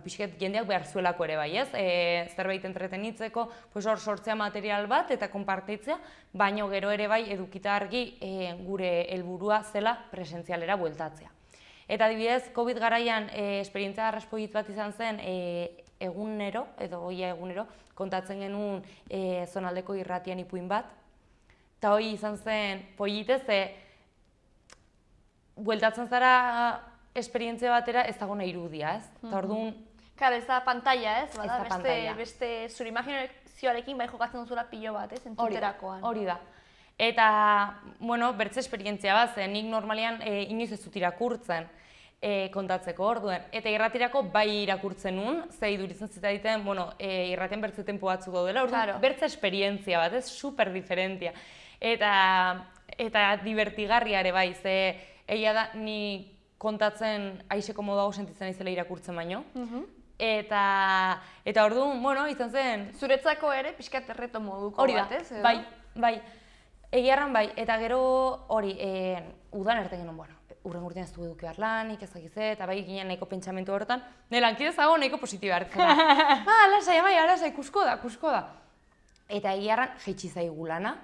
pixket jendeak behar zuelako ere bai, ez? Zerbait entretenitzeko, hor sortzea material bat eta konpartitzea, baino gero ere bai edukita argi gure helburua zela presentzialera bueltatzea. Eta adibidez, COVID garaian esperientzia arraspoiit bat izan zen egunero, edo goia egunero, kontatzen genuen zonaldeko irratian ipuin bat. Eta hori izan zen pollitez, bueltatzen zara esperientzia batera ez dago nahi irudia, ez? Eta orduan... Claro, ez da pantalla, ez? Ez da pantalla. Beste zure imaginazioarekin bai jokatzen duzula pilo bat, ez? Entzuterakoan. Hori da. Eta, bertze esperientzia bat, zen nik normalean inoiz ez dut irakurtzen kontatzeko orduen. Eta irratirako bai irakurtzen nun, ze iduritzen zitaiten, irratien bertze tempo batzuk daudela, orduan bertze esperientzia bat, ez? Super diferentia. Eta divertigarria ere bai, ze egia da ni kontatzen aizeko modago sentitzen naizela irakurtzen baino. Eta orduan, izan zen... Zuretzako ere pixkat erreto moduko bat, ez? Bai. Egiarran bai, eta gero hori, udan erte genuen, urren urtean ez du eduki behar lanik, ez dakize, eta bai ginen nahiko pentsamentu horretan, lankidezago nahiko positiba hartzen da. Lasai, kusko da. Eta egiarran jaitsi zaigu lana,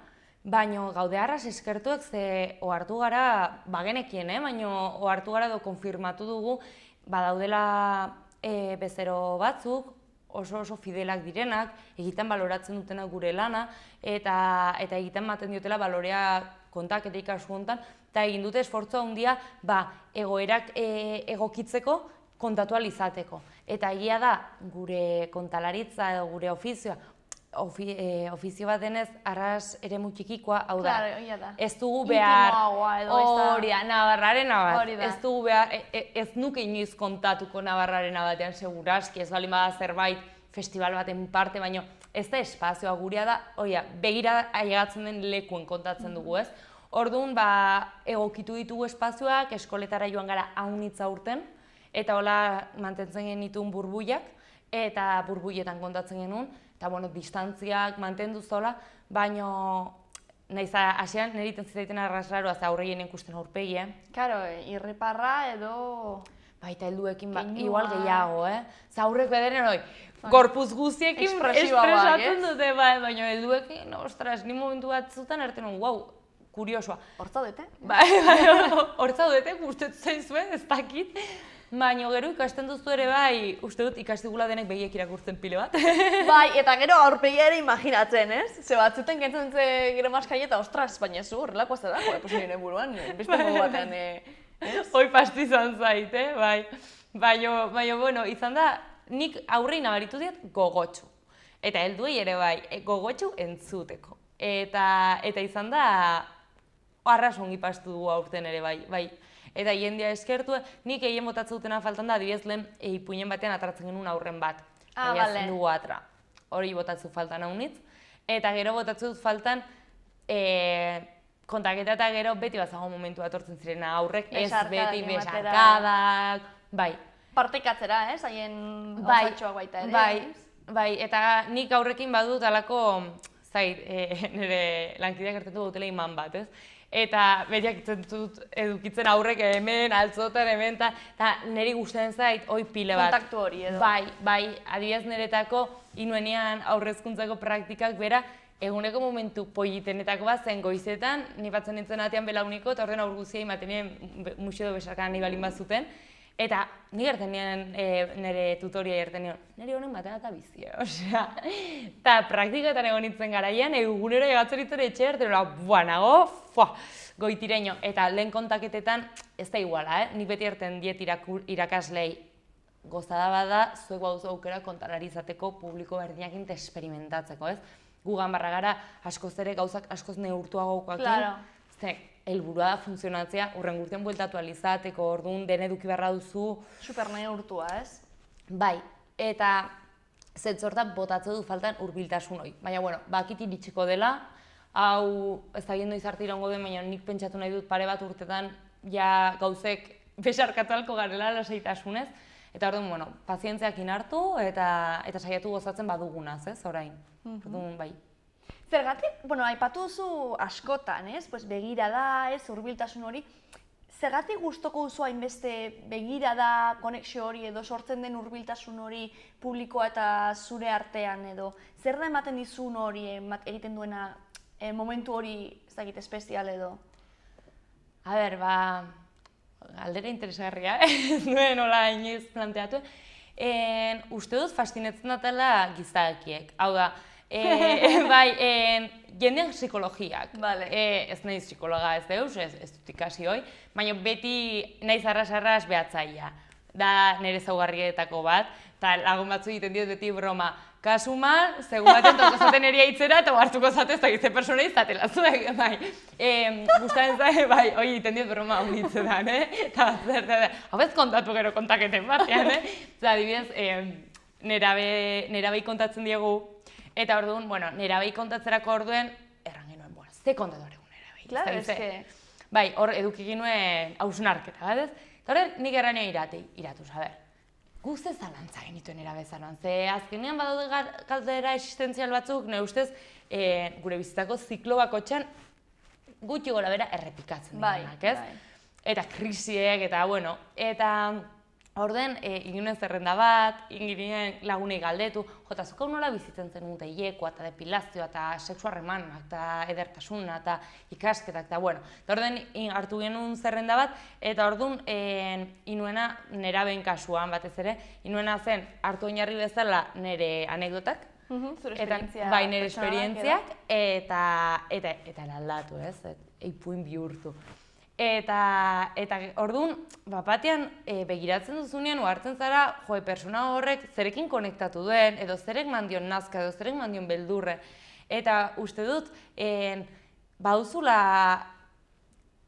baina gaude arras eskertuek ze ohartu gara, bagenekien, baina ohartu gara edo konfirmatu dugu, badaudela bezero batzuk, oso fidelak direnak, egiten baloratzen dutena gure lana, eta egiten maten diotela balorea kontak eta ikasu hontan, eta egin dute esfortzua handia egoerak egokitzeko kontatu ahal izateko. Eta egia da, gure kontalaritza edo gure ofizioa, ofizio bat denez, arras ere mutxikikoa, hau da, ez dugu behar, hori da, nabarrarena bat, ez dugu behar, ez nuke inoiz kontatuko nabarrarena batean seguraski, ez baldin bada zerbait festival baten parte, baina ez da espazioa gurea da, begira ailegatzen den lekuen kontatzen dugu, ez? Orduan, egokitu ditugu espazioak, eskoletara joan gara haunitza urten, eta hola mantentzen genituen burbuiak, eta burbuietan kontatzen genuen, eta distantziak mantendu zola, baina nahiz hasian nire iten zitaiten arrasraroa, ze aurreien ikusten aurpegi, Karo, irriparra edo... Baita helduekin igual gehiago, Ze aurreko ederen hori, korpuz guztiekin espresatzen dute, baina helduekin, ostras, ni momentu bat zuten erten hon, kuriosoa. Hortzaudete? Bai, hortzaudete, guztetu zaizue, ez dakit. Baina gero ikasten duzu ere bai, uste dut ikastigula denek begiek irakurtzen pile bat. Bai, eta gero aurpegia ere imaginatzen, ez? Ze batzuten gentzen ze gero maskari eta ostras, baina zu horrelako zera, nire buruan, beste modu batean, Hoi pasti izan zait, bai. Baina, izan da, nik aurrei nabaritu diet gogotxu. Eta helduei ere bai, gogotxu entzuteko. Eta izan da, arras ongi pastu dugu aurten ere bai. Eta jendia eskertu, nik egin botatzen dutena faltan da, adibidez lehen ipuinen batean atratzen genuen aurren bat. Egiazen dugu atra. Hori botatzen faltan haunitz. Eta gero botatzen dut faltan kontaketa eta gero beti bazago momentu bat hortzen zirena aurrek, ez beti besarkadak, bai. Partekatzera, ez? Haien osatxoak baita ere. Bai, eta nik aurrekin badut alako, nire lankideak ertetu dutela iman bat, ez? Eta betiak edukitzen aurrek hemen, altzotan hemen, eta niri gustatzen zait, hoi pile bat. Kontaktu hori edo. Bai, adibidez niretako inuenean aurrezkuntzako praktikak bera, eguneko momentu pollitenetako bat zen goizetan, ni batzen nintzen atean belauniko, eta horren aur guzia imatenien museo besarkan nahi balin bat zuten. Eta nik erten nien, nire tutoria erten nion, nire honen batean eta bizia, osea. Eta praktiketan egon nintzen garaian, egunero egatzen nintzen etxe erten, nago, goitireño. Eta lehen kontaketetan ez da iguala, nik beti erten diet irakaslei gozada bada, zuek bauzu aukera kontalari izateko publiko berdinekin esperimentatzeko, ez? Gu ganbarra gara, askoz ere gauzak askoz neurtuagokoakin. Claro. Helburua da funtzionatzea, urren urtean bueltatu alizateko, orduan den eduki beharra duzu. Super neurtua, ez? Bai, eta zentzortan botatze du faltan hurbiltasun hori. Baina, bueno, bakit iritsiko dela, hau ez da giendo izarte irango den, baina nik pentsatu nahi dut pare bat urtetan ja gauzek besarkatalko garela lasaitasunez. Eta orduan, bueno, pazientziakin hartu eta saiatu gozatzen badugunaz, ez, orain. Orduan, bai. Zergatik, bueno, aipatu duzu askotan, ez? Pues begirada, ez, hurbiltasun hori. Zergatik gustoko duzu hainbeste begirada, konexio hori edo sortzen den hurbiltasun hori publikoa eta zure artean edo zer da ematen dizun hori egiten duena momentu hori ez dakit espezial edo? A ber, galdera interesgarria, ez nuen hola inoiz planteatu. Uste dut fascinetzen datela gizakiek, hau da, bai, jendean psikologiak. Vale. Ez nahiz psikologa ez deus, ez dut ikasi hoi, baina beti nahiz arras behatzaia. Da nire zaugarrietako bat, eta lagun batzu egiten diot beti broma. Kasuman, segun baten tokazaten eria hitzera eta hartuko zatez eta gizte persona izatela zuek, bai. Gustatzen zaie, bai, hoi egiten diot broma honitzetan, eta hau ez kontatu gero kontaketen batean, Eta adibidez, nerabei kontatzen diegu, eta orduan, bueno, nerabei kontatzerako orduen, erran genuen, bueno, ze kontatu egun nerabei. Claro, eske... Bai, hor eduki ginuen hausnarketa, bat ez? Eta horren nik erranea iratuz, a ber. Guzti zalantza genituen erabezaroan, ze azkenean badaude galdera existentzial batzuk, nire ustez, gure bizitzako ziklo bakotxan gutxi gora bera errepikatzen direnak, ez? Eta krisiek, eta bueno, eta orden, inginen zerrenda bat, inginen lagunei galdetu, jota, zuko nola bizitzen zen dute hilekoa, eta depilazioa, eta sexu harremanak, eta edertasuna, eta ikasketak, eta bueno. Eta orden, hartu genuen zerrenda bat, eta orduan, inuena neraben kasuan batez ere, inuena zen hartu oinarri bezala nire anekdotak, Zure esperientzia. Bai, nire esperientziak, eta aldatu, ez? Eipuin bihurtu. Eta orduan, batean begiratzen duzunean, hartzen zara, persona horrek zerekin konektatu duen, edo zerek mandion nazka, edo zerek mandion beldurre. Eta uste dut, baduzula,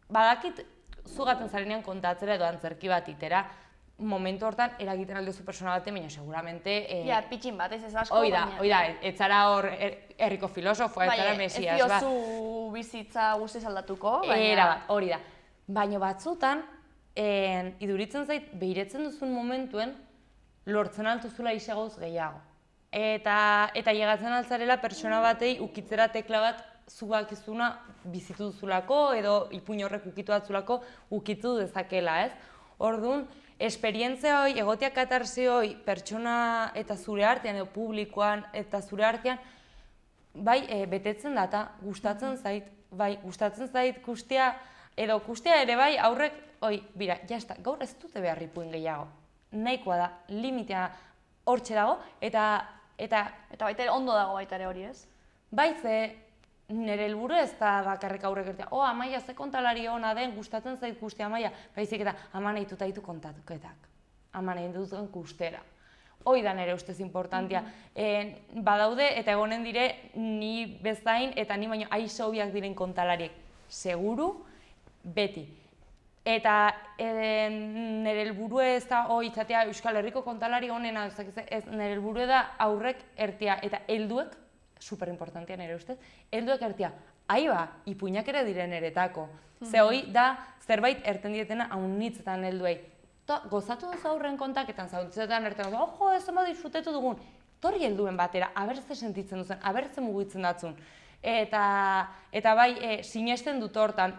badakit zugatzen zarenean kontatzera edo antzerki bat itera, momentu hortan eragiten aldezu persona batean, baina seguramente... Ja, pitxin bat, ez asko, baina... Hoi da, ez zara hor herriko filosofoa, ez zara mesias, ez diozu bizitza guztiz aldatuko, baina... Era bat, hori da. Baina batzutan, iduritzen zait, behiretzen duzun momentuen, lortzen altuzula isagoz gehiago. Eta llegatzen altzarela pertsona batei ukitzera tekla bat zubakizuna bizitu duzulako, edo ipuin horrek ukitu batzulako ukitu dezakela, ez? Orduan, esperientzia hoi, egotea katarsi hoi, pertsona eta zure artean, edo publikoan eta zure artean, bai, betetzen data, gustatzen zait, bai, gustatzen zait kustea, edo kustea ere bai, aurrek, oi, bira, jazta, gaur ez dute behar ipuin gehiago. Nahikoa da, limitea hortxe dago, eta baita ere ondo dago baita ere hori, ez? Bai, ze nire helburu ez da bakarrik aurrek ertea, Amaia, ze kontalari hona den, gustatzen zait kustea Amaia, baizik eta ama nahi dut aitu kontatuketak, ama nahi dut kustera. Hoi da nire ustez importantia. Badaude eta egonen dire ni bezain eta ni baino aisobiak diren kontalariek seguru, beti. Eta nire helburu ez da izatea Euskal Herriko kontalari honena, ez nire helburu da aurrek ertea eta helduek, superimportantia nire ustez, helduek ertea, aiba, ipuinak ere diren eretako. Ze hoi da zerbait erten dietena haunitzetan helduei. Gozatu duzu aurren kontaketan, zauditzetan erten duzu, ojo, ez ema disfrutetu dugun, torri helduen batera, abertze sentitzen duzen, abertze mugitzen datzun. Eta bai, sinesten dut hortan,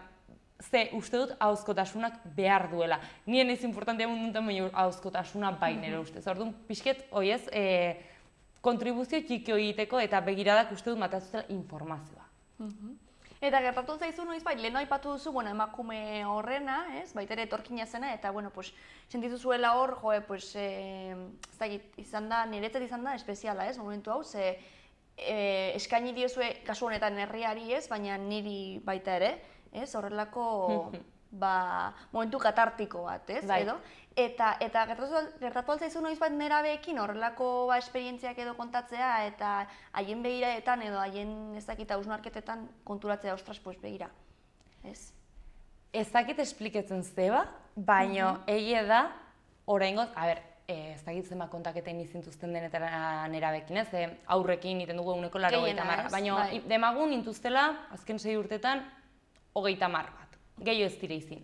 ze uste dut ahozkotasunak behar duela. Nien ez importantea munduntan baina ahozkotasuna bai nire ustez. Orduan, pixket, hoi ez, kontribuzio txiki egiteko eta begiradak uste dut matazutela informazioa. Eta gertatu zaizu noiz bai, lehen aipatu duzu, emakume horrena, ez, baita ere etorkina zena, eta, sentitu zuela hor, izan da, niretzat izan da, espeziala, ez, momentu hau, ze eskaini diozue, kasu honetan herriari ez, baina niri baita ere, ez, horrelako momentu katartiko bat, ez? Bai. Edo? Eta gertatu altzaizu noiz bat nerabeekin horrelako esperientziak edo kontatzea eta haien begiraetan edo haien ez dakit hausnarketetan konturatzea, ostras, pues begira. Ez? Ez dakit espliketzen zeba, baina egia da, oraingoz, ez dakit zenba kontaketein izintuzten denetara nerabekin, ez? Aurrekin iten dugu eguneko 80, baina demagun intuztela, azken 6 urtetan, 30 bat. Gehiago ez dire izin.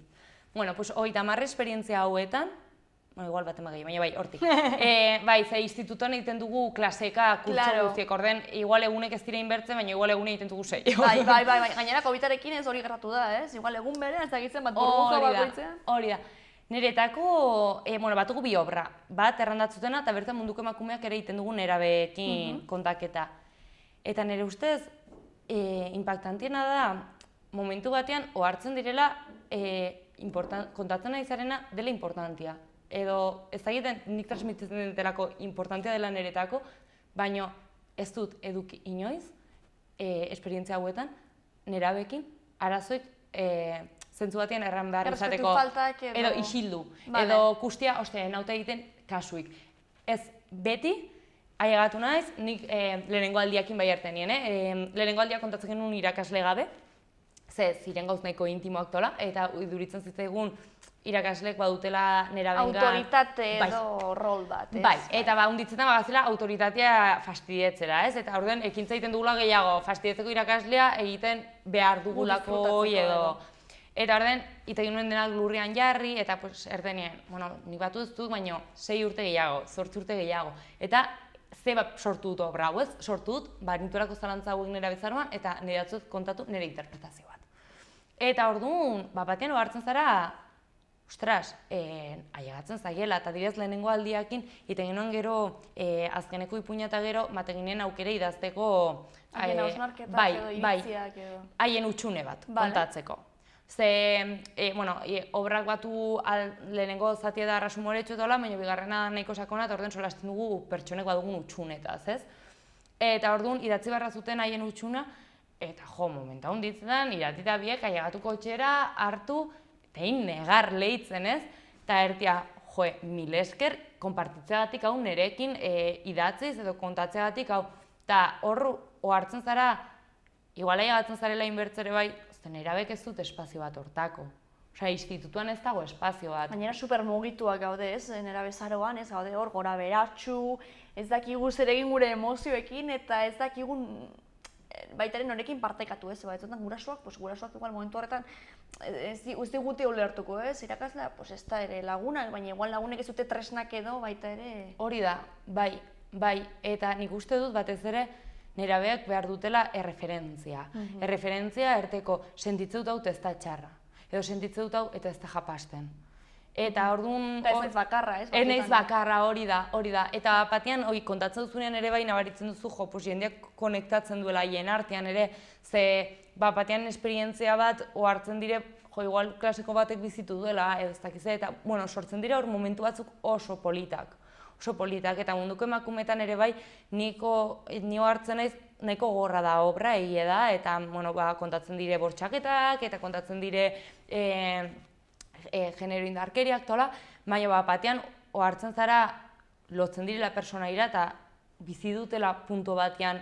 Bueno, pues 30 esperientzia hauetan, igual bat emagei, baina bai, hortik. Ze institutuan egiten dugu klaseka, kurtso guztiek, orden, igual egunek ez dira inbertzen, baina igual egunek egiten dugu 6. Bai, gainera COVID-arekin ez hori gertatu da, ez? Igual egun bere, ez dakitzen bat burbuja bakoitzean. Hori da. Niretako, batugu 2 obra, bat errandatzutena eta bertan munduko emakumeak ere egiten dugu nerabeekin kontaketa. Eta nire ustez, impactantiena da, momentu batean, ohartzen direla, kontatzen nahi zarena dela importantia. Edo, ez dakiten nik transmititzen dutelako importantia dela niretako, baina ez dut eduki inoiz, esperientzia hauetan, nerabeekin, arazoik, zentzu batean erran behar izateko, edo isildu, edo kustia, nauta egiten kasuik. Ez, beti, ailegatu naiz, nik lehenengo aldiakin bai hartzen nien, lehenengo aldiak kontatzen genuen irakasle gabe, ziren gauz nahiko intimoak tola, eta iduritzen zitzaigun irakasleek badutela nerabengan... Autoritate edo rol bat, ez? Bai, eta hunditzetan bagazela autoritatea fastidietzera, ez? Eta orduan, ekintza egiten dugula gehiago, fastidietzeko irakaslea egiten behar dugulako edo... Eta orduan, ita ginen denak lurrian jarri, eta erdenien, nik batu ez dut, baina 6 urte gehiago, 8 urte gehiago. Eta ze sortu dut obra hau, ez? Sortu dut, niturako zalantza hauek nera bezaroan, eta nire datzut kontatu nire interpretazio bat. Eta orduan, batean ohartzen zara, ostras, ailegatzen zaiela, eta direz lehenengo aldiakin, iten genuen gero, azkeneko ipuina eta gero, ginen aukera idazteko... Haien hausnarketak edo iritziak edo... Haien utxune bat, kontatzeko. Ze, obrak batu lehenengo zatia da Arrasu Moretxo eta hola, baina bigarrena nahiko sakona, eta orduan solasten dugu pertsonek badugun utxunetaz, ez? Eta orduan, idatzi barra zuten haien utxuna, eta momenta honditzen, iratita biek, ailegatuko etxera, hartu, tein negar lehitzen, ez? Eta ertia, mil esker, konpartitzeagatik hau nerekin idatziz edo kontatzeagatik hau. Eta hor, ohartzen zara, igual ailegatzen zarela inbertzere bai, nerabek ez dut espazio bat hortako. Osea, institutuan ez dago espazio bat. Gainera super mugituak gaude, ez? Nerabezaroan, ez gaude hor, gora beratxu, ez dakigu zer egin gure emozioekin, eta ez dakigu baitaren honekin partekatu, ez? Batzuetan gurasoak igual momentu horretan ez digute ulertuko, ez? Irakaslea, ez da ere lagunak, baina igual lagunek ez dute tresnak edo baita ere... Hori da, bai, eta nik uste dut batez ere nerabeak behar dutela erreferentzia. Erreferentzia erteko sentitze dut hau ez da txarra, edo sentitze dut hau eta ez da japasten. Eta orduan... Eta ez naiz bakarra, ez? Ez naiz bakarra, hori da. Eta batean, kontatzen duzunean ere bai nabaritzen duzu, jendeak konektatzen duela haien artean ere, ze batean esperientzia bat ohartzen dire, igual klaseko batek bizitu duela, ez dakize, eta sortzen dira hor momentu batzuk oso politak. Eta munduko emakumetan ere bai, nio hartzen naiz, nahiko gorra da obra egie da, eta kontatzen dire bortxaketak, eta kontatzen dire genero indarkeriak tola, baina batean ohartzen zara lotzen direla personaira eta bizi dutela puntu batean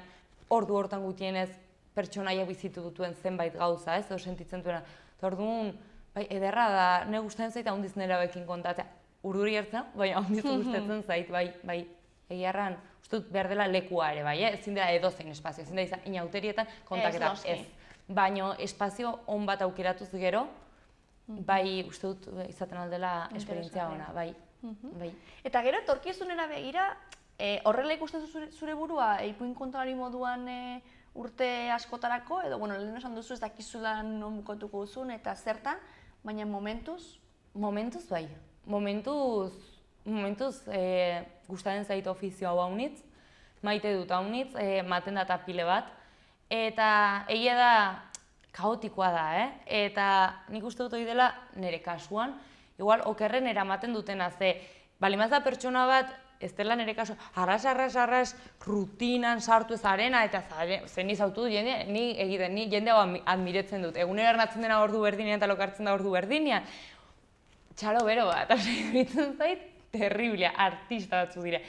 ordu hortan gutienez pertsonaia bizitu dutuen zenbait gauza, ez, edo sentitzen duena. Eta orduan, ederra da, ne gustatzen zait handiz nerabekin kontatzea. Urduri hartzen, baina handiz gustatzen zait, bai, egiarran, uste dut behar dela lekua ere, bai, ezin dela edozein espazio, ezin da izan inauterietan kontaketa, ez. Baina espazio on bat aukeratuz gero, bai, uste dut izaten aldela esperientzia ona, bai. Eta gero, etorkizunera begira, horrela ikusten zure burua, ipuin kontalari moduan urte askotarako, edo, lehen esan duzu ez dakizula non bukatuko duzun eta zertan, baina momentuz? Momentuz bai. Momentuz gustatzen zait ofizio hau haunitz, maite dut haunitz, maten da pile bat, eta egia da kaotikoa da, eta nik uste dut hori dela nire kasuan, igual okerren eramaten dutena, ze balimaz da pertsona bat ez dela nire kaso, arras, rutinan sartu ez arena, eta zen izautu jende, ni egiten, ni jende hau admiretzen dut. Egunero ernatzen dena ordu berdinean eta lokartzen da ordu berdinean. Txalo bero bat, eta egiten zait, terriblea, artista batzu dire.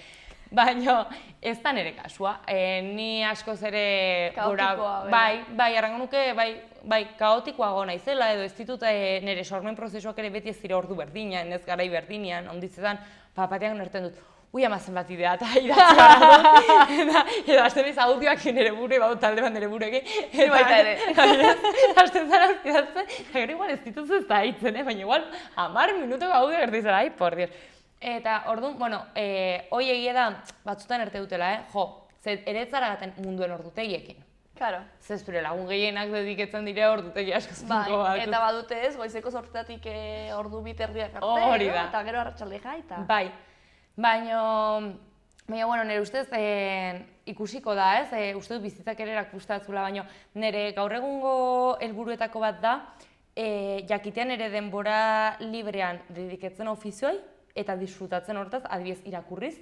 Baina ez da nire kasua, ni askoz ere... Kaotikoa, bai, errango nuke, bai, kaotikoa gona izela, edo ez ditut nire sormen prozesuak ere beti ez dira ordu berdinean, ez garai berdinean, onditzetan, batean nerten dut, amazen bat idea eta idatzi gara dut, edo azten ez audioak nire buru, talde bat nire buruekin. Baita ere. Azten zara idatzen, eta gero igual ez dituzu ez da hitzen, baina igual 10 minutuko audio gertizela, por Dios. Eta orduan, hoi egia da, batzutan erte dutela, ere zara gaten munduen ordutegiekin. Claro. Zez zure lagun gehienak dediketzen dire ordutegi asko zinko bat. Eta badute ez, goizeko sortzetatik ordu biterdiak arte, hori da. Eta gero arratsalde jaita. Bai, baina, nire ustez ikusiko da, ez? Uste dut bizitzak ere erakustatzula, baina nire gaur egungo helburuetako bat da, jakitean ere denbora librean dediketzen ofizioi, eta disfrutatzen hortaz, adibidez irakurriz,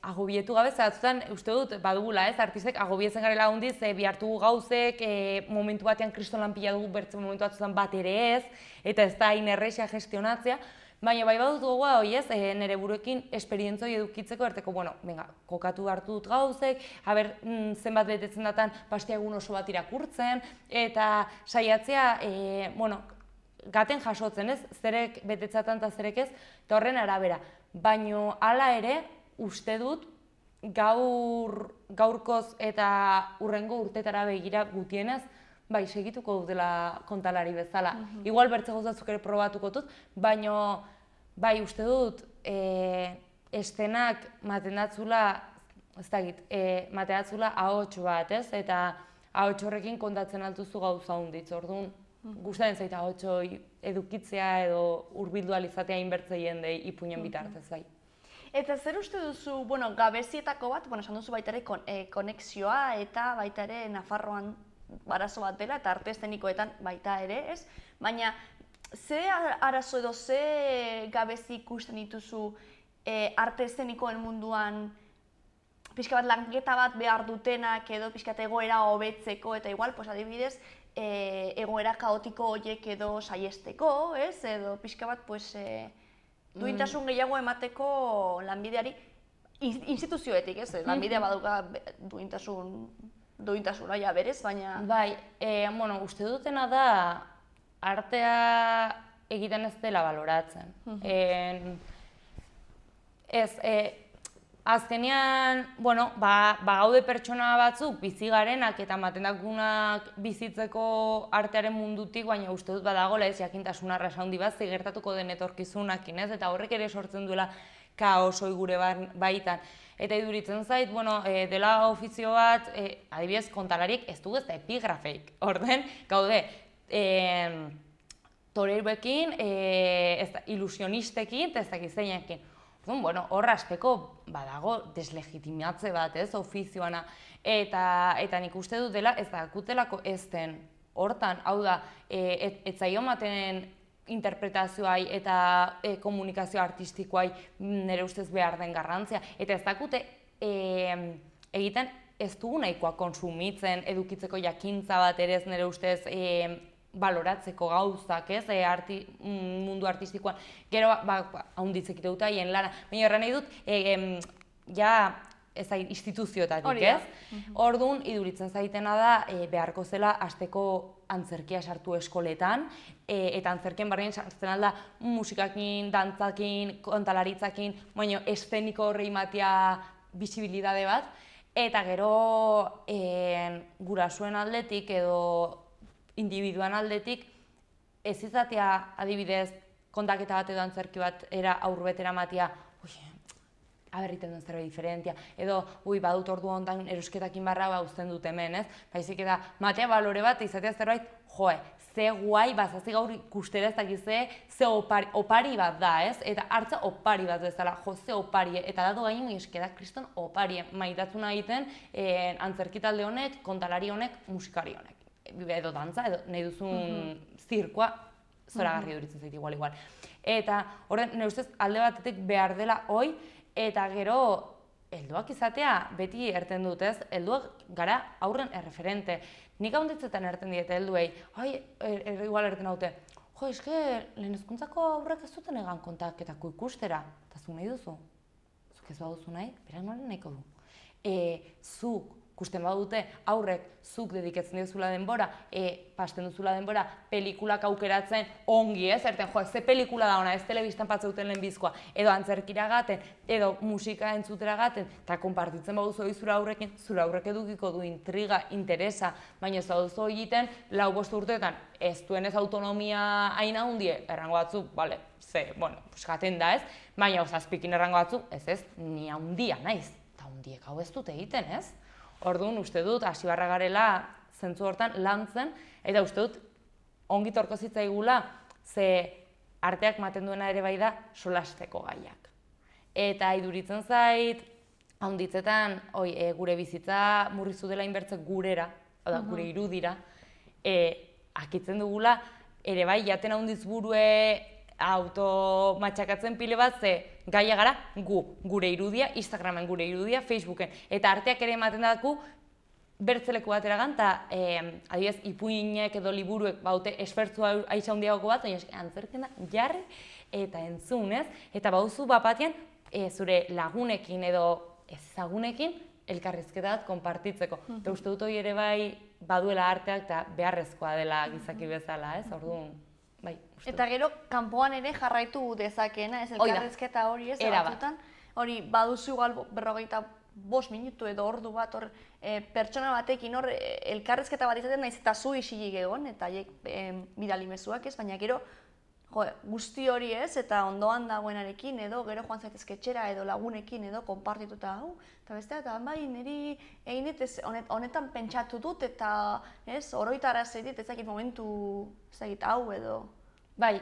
agobietu gabe, zehatutan, uste dut, badugula, ez, artistek agobietzen garela hondiz, bihartugu gauzek, momentu batean kriston lan pila dugu bertzen momentu batzutan bat ere ez, eta ez da inerrexia gestionatzea, baina bai badut gogoa hori ez, nire buruekin esperientzoi edukitzeko, erteko, kokatu hartu dut gauzek, haber zenbat betetzen datan pastia egun oso bat irakurtzen, eta saiatzea, gaten jasotzen ez, zerek betetzatan eta zerek ez, eta horren arabera. Baina hala ere, uste dut, gaurkoz eta hurrengo urtetara begira gutienez, bai, segituko dutela kontalari bezala. Igual bertze gauzatzuk ere probatuko dut, baina bai, uste dut, estenak matenatzula, ez dakit, matenatzula ahots bat, ez? Eta ahots horrekin kontatzen altuzu gauza hunditz, orduan, gustatzen zait ahotxoi edukitzea edo hurbildu alizatea inbertzei jendei ipuinen bitartez bai. Eta zer uste duzu, gabezietako bat, esan duzu baita ere konexioa eta baita ere Nafarroan arazo bat dela eta arte eszenikoetan baita ere, ez? Baina, ze arazo edo ze gabezi ikusten dituzu arte eszenikoen munduan pixka bat lanketa bat behar dutenak edo pixka bat egoera hobetzeko eta igual, adibidez, egoera kaotiko horiek edo saiesteko, ez? Edo pixka bat, duintasun gehiago emateko lanbideari instituzioetik, ez? Lanbidea baduka duintasuna ja berez, baina... Bai, uste dutena da artea egiten ez dela baloratzen. Azkenean, gaude pertsona batzuk bizi garenak eta matenakunak bizitzeko artearen mundutik, baina uste dut badagoela ez jakintasun arrasa handi bat gertatuko den etorkizunakin, ez? Eta horrek ere sortzen duela kaosoi gure baitan. Eta iduritzen zait, dela ofizio bat, adibidez, kontalariek ez dugu ez da epigrafeik. Orden, gaude, toreiruekin, ilusionistekin, eta ez dakizeinekin. Horra aspeko badago deslegitimatze bat, ez, ofizioana, eta nik uste dut dela ez dakutelako ez den hortan, hau da, ez zaio maten interpretazioai eta komunikazio artistikoai nire ustez behar den garrantzia, eta ez dakute egiten ez dugu nahikoa konsumitzen, edukitzeko jakintza bat ere ez nire ustez baloratzeko gauzak, ez, mundu artistikoan, gero, haunditzek dut haien lana, baina horren nahi dut, instituzioetatik, ez? Orduan, iduritzen zaitena da, beharko zela hasteko antzerkia sartu eskoletan, eta antzerkien barrien sartzen alda musikakin, dantzakin, kontalaritzakin, baina eszeniko horri matia bisibilidade bat, eta gero gurasoen aldetik edo individuan aldetik, ez izatea adibidez kontaketa bat edo antzerki bat aurbetera matia, aberriten duen zerbait diferentia, edo, badut ordu honetan erosketakin barra uzten dut hemen, ez? Baizik eta matea balore bat izatea zerbait, ze guai, bazazi gaur ikustera ez dakize, ze opari bat da, ez? Eta hartza opari bat bezala, ze opari, eta datu gainen eskeda kriston opari, maitatzuna egiten antzerki talde honek, kontalari honek, musikari honek. Edo dantza, edo nahi duzun zirkoa, zoragarri duritzen zait igual. Eta horren, nire ustez, alde batetik behar dela hoi, Eta gero, helduak izatea beti erten dut, ez? Helduak gara aurren erreferente. Nik haunditzetan erten diete helduei, igual erten haute, jo, eske, lehen hezkuntzako aurrek ez zuten egan kontaketako ikustera. Eta zu nahi duzu? Zuk ez baduzu nahi, berak noren nahiko du. Zuk, ikusten badute, aurrek zuk dediketzen duzula denbora, pasten duzula denbora, pelikulak aukeratzen ongi, ez? Erten, jo, ze pelikula da ona, ez telebistan patzeuten lehen bizkoa, edo antzerkira gaten, edo musika entzutera gaten, eta konpartitzen baduzu hori zure aurrekin, zure aurrek edukiko du intriga, interesa, baina ez baduzu hori egiten, 4-5 urteetan, ez duenez autonomia hain handie, errango batzuk, bale, jaten da, ez? Baina, zazpikin errango batzuk, ez, ni handia naiz, eta handiek hau ez dute egiten, ez? Orduan, uste dut, hasi barra garela zentzu hortan lantzen, eta uste dut, ongi torko zitzaigula, ze arteak maten duena ere bai da solasteko gaiak. Eta iduritzen zait, handitzetan, gure bizitza murrizu dela inbertzek gurera, gure irudira, akitzen dugula, ere bai, jaten handiz burue automatxakatzen pile bat, ze gaia gara gure irudia, Instagramen gure irudia, Facebooken, eta arteak ere ematen daku bertzeleku bat eragan, eta adibidez, ipuinek edo liburuek baute esfertzua aiza handiagoko bat, antzerkena jarri eta entzunez, eta bauzu bapatean zure lagunekin edo ezagunekin elkarrizketa bat konpartitzeko. Eta uste dut hori ere bai baduela arteak eta beharrezkoa dela gizaki bezala, ez? Orduan, bai, uste. Eta gero, kanpoan ere jarraitu dezakeena, ez elkarrizketa hori ez, batzutan, hori baduzu igual 45 minutu edo ordu bat hor pertsona batekin hor elkarrizketa bat izaten naiz eta zu isilik egon, eta haiek bidali mezuak ez, baina gero guzti hori ez, eta ondoan dagoenarekin edo gero joan zaitezke etxera edo lagunekin edo konpartituta hau, eta bestea, eta bai, niri egin honetan pentsatu dut eta oroitara zeitit ezakit momentu ezakit hau edo. Bai,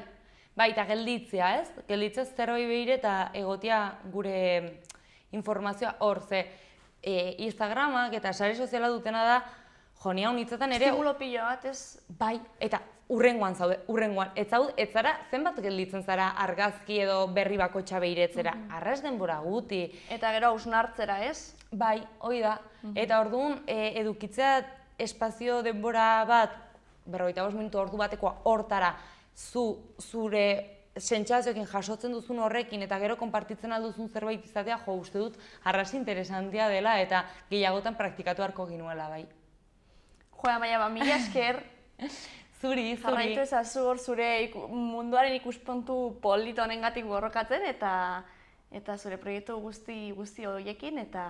eta gelditzea, ez? Gelditzea zerbait behire eta egotia gure informazioa hor, ze Instagramak eta sare soziala dutena da, jonia honitzetan ere... Estimulo pila bat, ez? Bai, eta urrengoan zaude, urrengoan. Ez zara, zenbat gelditzen zara argazki edo berri bakotxa behiretzera. Arras denbora guti. Eta gero hausnartzera, ez? Bai, hori da. Eta orduan, edukitzea espazio denbora bat, 45 minutu ordu batekoa hortara, zure sentsazioekin jasotzen duzun horrekin eta gero konpartitzen alduzun zerbait izatea, uste dut arras interesantia dela eta gehiagotan praktikatu harko ginuela, bai. Amaia, mila esker. Zuri. Jarraitu ezazu hor zure munduaren ikuspuntu polito honengatik borrokatzen eta zure proiektu guzti horiekin eta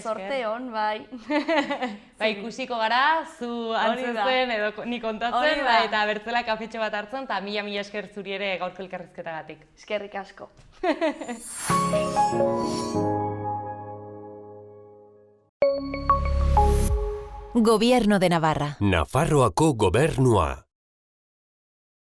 sorte hon, bai. Bai, ikusiko gara, zu antzezen edo ni kontatzen, eta bertzela kafetxo bat hartzen, eta mila esker zuri ere gaurko elkarrizketagatik. Eskerrik asko. Gobierno de Navarra. Nafarroako gobernua.